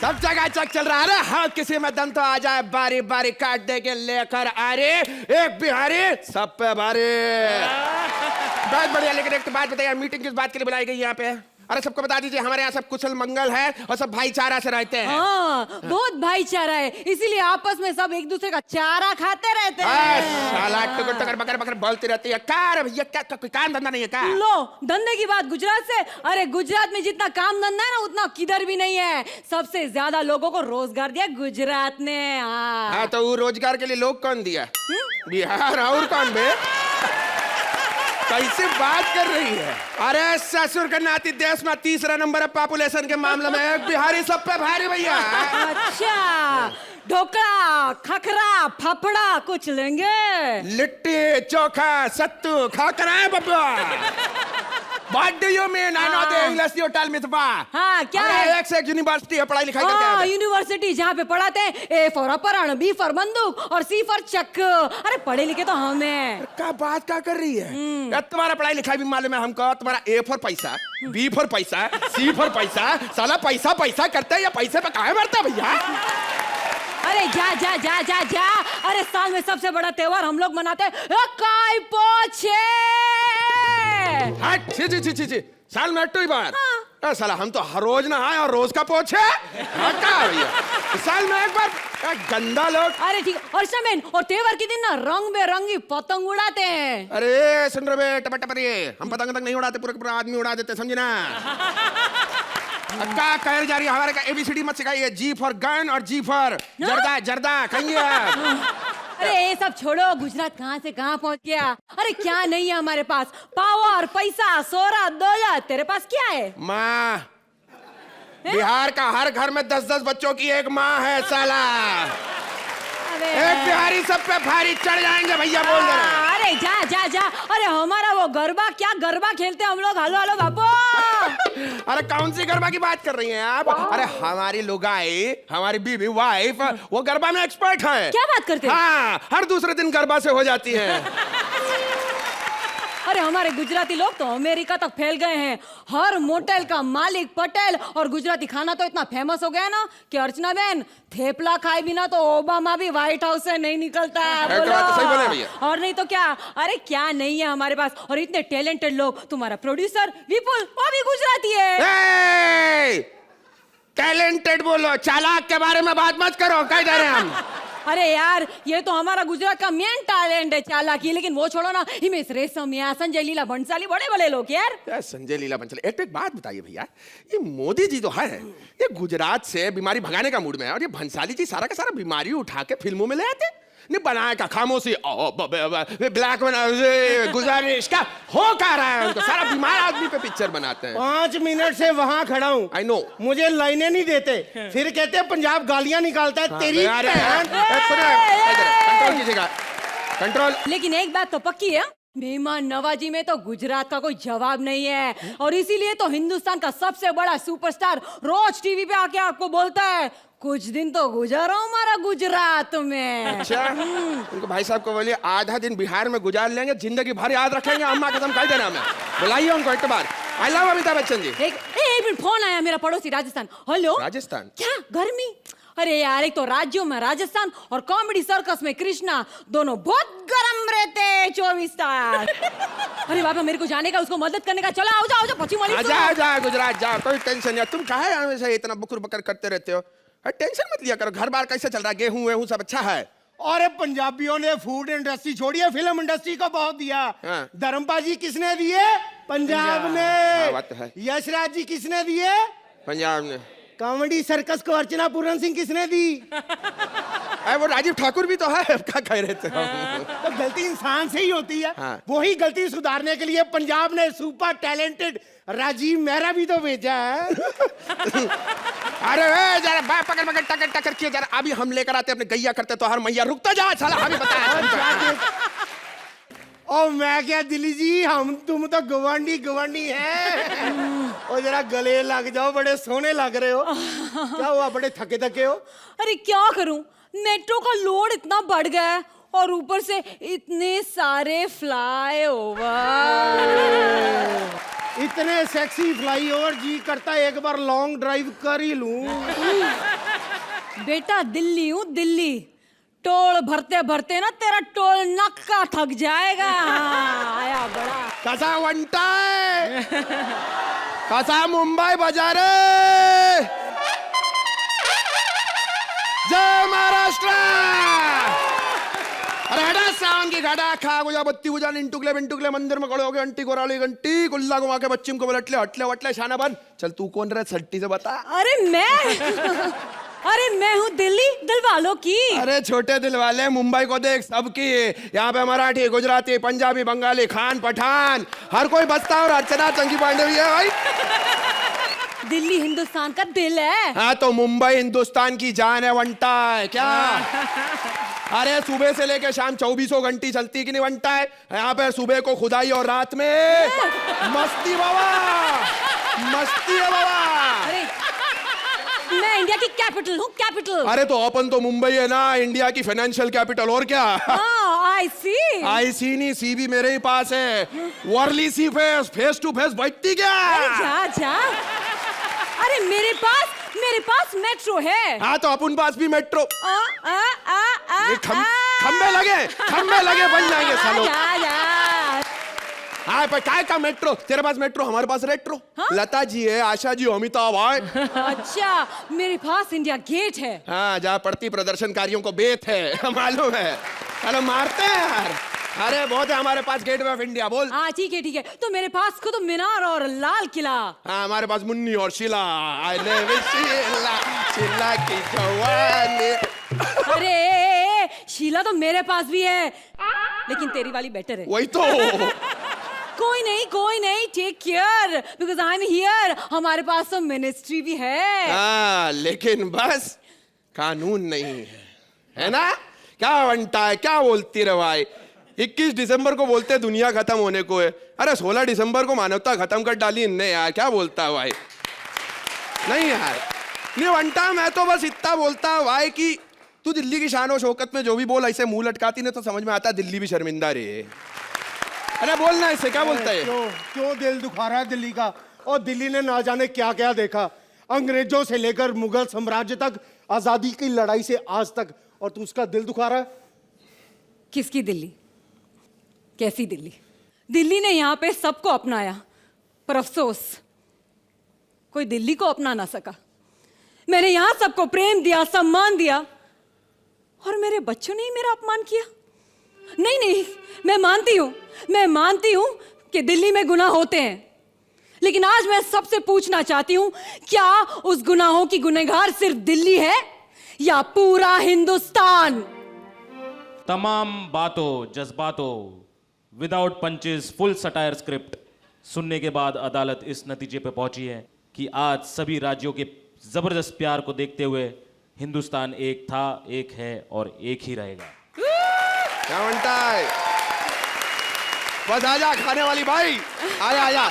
Speaker 11: सब जगह चक चल रहा है। हाँ, किसी में दम तो आ जाए, बारी बारी काट दे के लेकर अरे एक बिहारी सब पे भारी। बहुत बढ़िया, लेकिन एक बात बताइए, मीटिंग किस बात के लिए बुलाई गई यहाँ पे? अरे सबको बता दीजिए, हमारे यहाँ सब कुशल मंगल है और सब भाईचारा से रहते हैं।
Speaker 10: हाँ, बहुत भाईचारा है, इसीलिए आपस में सब एक दूसरे का चारा खाते रहते हैं।
Speaker 11: साला टुकर टुकर बकर बकर बोलती रहती है। कार भैया, क्या कोई काम धंधा नहीं है क्या?
Speaker 10: लो, धंधे की बात गुजरात से। अरे गुजरात में जितना काम धंधा है ना, उतना किधर भी नहीं है। सबसे ज्यादा लोगों को रोजगार दिया गुजरात ने।
Speaker 11: हाँ, तो वो रोजगार के लिए लोग कौन दिया? बिहार। और कौन बे? कैसे बात कर रही है? अरे ससुर का नाती, देश में 3रा नंबर है पॉपुलेशन के मामले में, बिहारी सब पे भारी भैया।
Speaker 10: अच्छा, ढोकला, खखरा, फाफड़ा कुछ लेंगे?
Speaker 11: लिट्टी चोखा सत्तू खाकरा है बब्बा। What do you mean? I know the English you tell me तो
Speaker 10: हाँ, क्या है?
Speaker 11: एक से एक यूनिवर्सिटी है, पढ़ाई लिखाई करते हैं।
Speaker 10: यूनिवर्सिटी जहाँ पे पढ़ाते हैं A फॉर अपहरण, B फॉर बंदूक और C फॉर चक। अरे पढ़े लिखे तो हमें।
Speaker 11: क्या बात क्या कर रही है? यार तुम्हारा पढ़ाई लिखाई भी मालूम है हमको। तुम्हारा A फॉर पैसा, B फॉर पैसा, C फॉर पैसा। साला पैसा पैसा करते हैं या पैसे पे काहे मरता भैया?
Speaker 10: अरे जा जा जा जा जा। अरे साल में सबसे बड़ा त्योहार हम लोग मनाते हैं काई पोछे।
Speaker 11: छी छी छी छी छी, साल में 2 बार। हाँ। साला हम तो हर रोज नहाए और रोज का पोछे। हाँ, क्या भैया, साल में 1 बार। गंदा लोग।
Speaker 10: अरे ठीक, और शमेन, और त्योहार के दिन ना रंग बेरंगी पतंग उड़ाते हैं।
Speaker 11: अरे सुन रहे बे टपटपरिए, हम पतंग तक नहीं उड़ाते, पूरे पूरा आदमी उड़ा देते, समझे ना? क्या कह जा रही है? हमारे का ABCD मत सिखाइए। G फॉर गन और G फॉर जर्दा। जर्दा कहिए।
Speaker 10: अरे ये सब छोड़ो, गुजरात कहाँ से कहाँ पहुँच गया? अरे क्या नहीं है हमारे पास? पावर, पैसा, शोहरत, दौलत। तेरे पास क्या है?
Speaker 11: माँ। बिहार का हर घर में 10-10 बच्चों की एक माँ है साला। एक बिहारी सब पे भारी चढ़ जाएंगे भैया, बोल दे रहे।
Speaker 10: अरे जा जा जा। अरे हमारा वो गरबा, क्या गरबा खेलते हम लोग। हेलो हेलो बाबू।
Speaker 11: अरे कौन सी गरबा की बात कर रही हैं आप? अरे हमारी लुगाई, हमारी बीवी वाइफ, वो गरबा में एक्सपर्ट है।
Speaker 10: क्या बात करते हैं?
Speaker 11: हाँ, हर दूसरे दिन गरबा से हो जाती है।
Speaker 10: अरे हमारे गुजराती लोग तो अमेरिका तक फैल गए हैं। हर मोटेल का मालिक पटेल, और गुजराती खाना तो इतना फेमस हो गया ना कि अर्चना बहन थेपला खाए बिना तो ओबामा भी व्हाइट हाउस से नहीं निकलता है।
Speaker 11: तो बात तो सही बोले भैया।
Speaker 10: और नहीं तो क्या, अरे क्या नहीं है हमारे पास, और इतने टैलेंटेड लोग। तुम्हारा प्रोड्यूसर विपुल वो भी गुजराती है।
Speaker 11: टैलेंटेड बोलो, चालाक के बारे में बात मत करो, कह जा रहे हैं हम।
Speaker 10: अरे यार ये तो हमारा गुजरात का मेन टैलेंट है चालाकी, लेकिन वो छोड़ो ना, हिमेश रेशमिया, संजय लीला भंसाली, बड़े बड़े लोग यार।
Speaker 11: संजय लीला भंसाली, एक बात बताइए भैया, ये मोदी जी तो है, ये गुजरात से बीमारी भगाने का मूड में है, और ये भंसाली जी सारा का सारा बीमारी उठा के फिल्मों में ले आते। नहीं बनाया का खामोशी, ब्लैक गुजारिश क्या हो क्या रहा है, उनको सारा बीमार आदमी पे पिक्चर बनाते हैं।
Speaker 9: 5 मिनट से वहाँ खड़ा हूँ।
Speaker 11: I know.
Speaker 9: मुझे लाइनें नहीं देते, फिर कहते हैं पंजाब गालियां निकालता है। तेरी
Speaker 11: कंट्रोल कीजिएगा, कंट्रोल।
Speaker 10: लेकिन एक बात तो पक्की है, मेहमान नवाजी में तो गुजरात का कोई जवाब नहीं है, और इसीलिए तो हिंदुस्तान का सबसे बड़ा सुपरस्टार रोज टीवी पे आके आपको बोलता है कुछ दिन तो गुजारो हमारा गुजरात में।
Speaker 11: अच्छा, उनको भाई साहब को बोलिए आधा दिन बिहार में गुजार लेंगे, जिंदगी भर याद रखेंगे। अम्मा कसम कह देना, मैं बुलाइए उनको एक बार। I love Amitabh Bachchan ji.
Speaker 10: एक मिनट, फोन आया मेरा पड़ोसी राजस्थान। हेलो,
Speaker 11: राजस्थान
Speaker 10: क्या गर्मी? अरे यार, एक तो राज्यों में राजस्थान और कॉमेडी सर्कस में कृष्णा, दोनों बहुत गर्म रहते हैं 24 तार। अरे बाबा, मेरे को जाने का, उसको मदद करने का। चलो आओ जाओ, पश्चिम वाली
Speaker 11: जा गुजरात जाओ, कोई टेंशन नहीं। तुम काहे हमेशा इतना बुकुर बकर करते रहते हो? टेंशन मत लिया करो। घर बार कैसे चल रहा है? गेहूं वेहूं सब अच्छा है?
Speaker 9: और पंजाबियों ने फूड इंडस्ट्री छोड़ी है, फिल्म इंडस्ट्री को बहुत दिया।
Speaker 11: हाँ।
Speaker 9: धर्मपाल जी किसने दिए? पंजाब ने।
Speaker 11: हाँ, बात तो है।
Speaker 9: यशराज जी किसने दिए?
Speaker 11: पंजाब ने।
Speaker 9: कॉमेडी सर्कस को अर्चना पूरन सिंह किसने दी?
Speaker 11: वो राजीव ठाकुर भी तो है। क्या कह रहे थे?
Speaker 9: तो गलती इंसान से ही होती है।
Speaker 11: हाँ।
Speaker 9: वही गलती सुधारने के लिए पंजाब ने सुपर टैलेंटेड राजीव मेहरा भी तो भेजा है।
Speaker 11: अरे जरा पकड़ पकड़ टकर टकर किए जरा। अभी हम लेकर आते अपने गैया करते तो हर मैया रुकता जा साला। हमें बताया।
Speaker 9: और मैं क्या दिल्ली जी, हम तुम तो गवांडी गवांडी हैं। और जरा गले लग जाओ, बड़े सोने लग रहे हो। क्या हुआ, बड़े थके थके हो?
Speaker 10: अरे क्या करूं, मेट्रो का लोड इतना बढ़ गया है, और ऊपर से इतने सारे फ्लाईओवर।
Speaker 9: इतने सेक्सी फ्लाईओवर, जी करता है एक बार लॉन्ग ड्राइव कर ही लूं।
Speaker 10: बेटा दिल्ली हूँ दिल्ली, टोल भरते भरते ना तेरा टोल नक्का थक जाएगा। हाँ, आया बड़ा
Speaker 11: कसा वंटा है, कसा मुंबई बाजार, जय महाराष्ट्र। अरे हटा सावन की घाटा खा गुजा बत्ती गुजा इंटुकले बिंटुकले मंदिर में खड़े हो गए। अंटी गोराली घंटी गुल्ला घुमा के बच्चिम को बोलटले हटले वटले शाना बन। चल तू कौन रहा सट्टी से बता।
Speaker 10: अरे मैं हूँ दिल्ली दिल वालों की।
Speaker 11: अरे छोटे दिल वाले, मुंबई को देख सबकी। यहाँ पे मराठी, गुजराती, पंजाबी, बंगाली, खान, पठान, हर कोई बसता है। और अर्चना चंकी पांडे भी है भाई।
Speaker 10: दिल्ली हिंदुस्तान का दिल है।
Speaker 11: हाँ तो मुंबई हिंदुस्तान की जान है। वंटा है क्या? अरे सुबह से लेके शाम 24 घंटी चलती कि नहीं वंटा है। यहाँ पे सुबह को खुदाई और रात में मस्ती बाबा, मस्ती है बाबा।
Speaker 10: अरे मैं इंडिया की कैपिटल हूँ, कैपिटल।
Speaker 11: अरे तो अपन तो मुंबई है ना, इंडिया की फाइनेंशियल कैपिटल। और क्या?
Speaker 10: आई सी
Speaker 11: नहीं, सी भी मेरे ही पास है। वर्ली सी फेस टू फेस बैठती क्या?
Speaker 10: जा। अरे मेरे पास मेट्रो है।
Speaker 11: हाँ तो अपन पास भी मेट्रो। खंबे लगे बन जाएंगे सालों। हाँ पर काय का मेट्रो? तेरे पास मेट्रो, हमारे पास रेट्रो।
Speaker 10: हाँ?
Speaker 11: लता जी है, आशा जी, अमिताभ है।
Speaker 10: अच्छा, मेरे पास इंडिया गेट है।
Speaker 11: हाँ, जहाँ पड़ती प्रदर्शनकारियों को बेत है। मालूम है। चलो मारते हैं यार। अरे बहुत है हमारे पास गेटवे ऑफ इंडिया। बोल।
Speaker 10: हाँ ठीक है। तो मेरे पास खुद मीनार और लाल किला।
Speaker 11: हाँ हमारे पास मुन्नी और शीला। शीला की जवानी।
Speaker 10: अरे शीला तो मेरे पास भी है, लेकिन तेरी वाली बेटर है।
Speaker 11: वही तो।
Speaker 10: कोई नहीं, take care because I am here. हमारे पास तो मिनिस्ट्री भी है।
Speaker 11: हाँ लेकिन बस कानून नहीं है ना? क्या वंटा है, क्या बोलती रे भाई? 21 दिसंबर को बोलते दुनिया खत्म होने को है। अरे 16 दिसंबर को मानवता खत्म कर डाली इनने यार। क्या बोलता है भाई? नहीं यार, नहीं वंटा। मैं तो बस इतना बोलता भाई कि तू दिल्ली की शान और शौकत में जो भी बोल ऐसे मुंह लटकाती ना, तो समझ में आता दिल्ली भी शर्मिंदा रे। अरे बोलना इसे, क्या बोलता है?
Speaker 12: क्यों क्यों दिल दुखा रहा है दिल्ली का? और दिल्ली ने ना जाने क्या क्या देखा, अंग्रेजों से लेकर मुगल साम्राज्य तक, आजादी की लड़ाई से आज तक, और तू उसका दिल दुखा रहा है?
Speaker 10: किसकी दिल्ली? कैसी दिल्ली? दिल्ली ने यहाँ पे सबको अपनाया, पर अफसोस कोई दिल्ली को अपना ना सका। मैंने यहाँ सबको प्रेम दिया, सम्मान दिया, और मेरे बच्चों ने ही मेरा अपमान किया। नहीं नहीं, मैं मानती हूँ कि दिल्ली में गुनाह होते हैं, लेकिन आज मैं सबसे पूछना चाहती हूँ, क्या उस गुनाहों की गुनहगार सिर्फ दिल्ली है या पूरा हिंदुस्तान?
Speaker 13: तमाम बातों, जज्बातों, without punches, full satire script सुनने के बाद अदालत इस नतीजे पर पहुंची है कि आज सभी राज्यों के जबरदस्त प्यार को देखते हुए हिंदुस्तान एक था, एक है और एक ही रहेगा।
Speaker 11: क्या बनता है? बस आजा खाने वाली भाई, आजा आजा।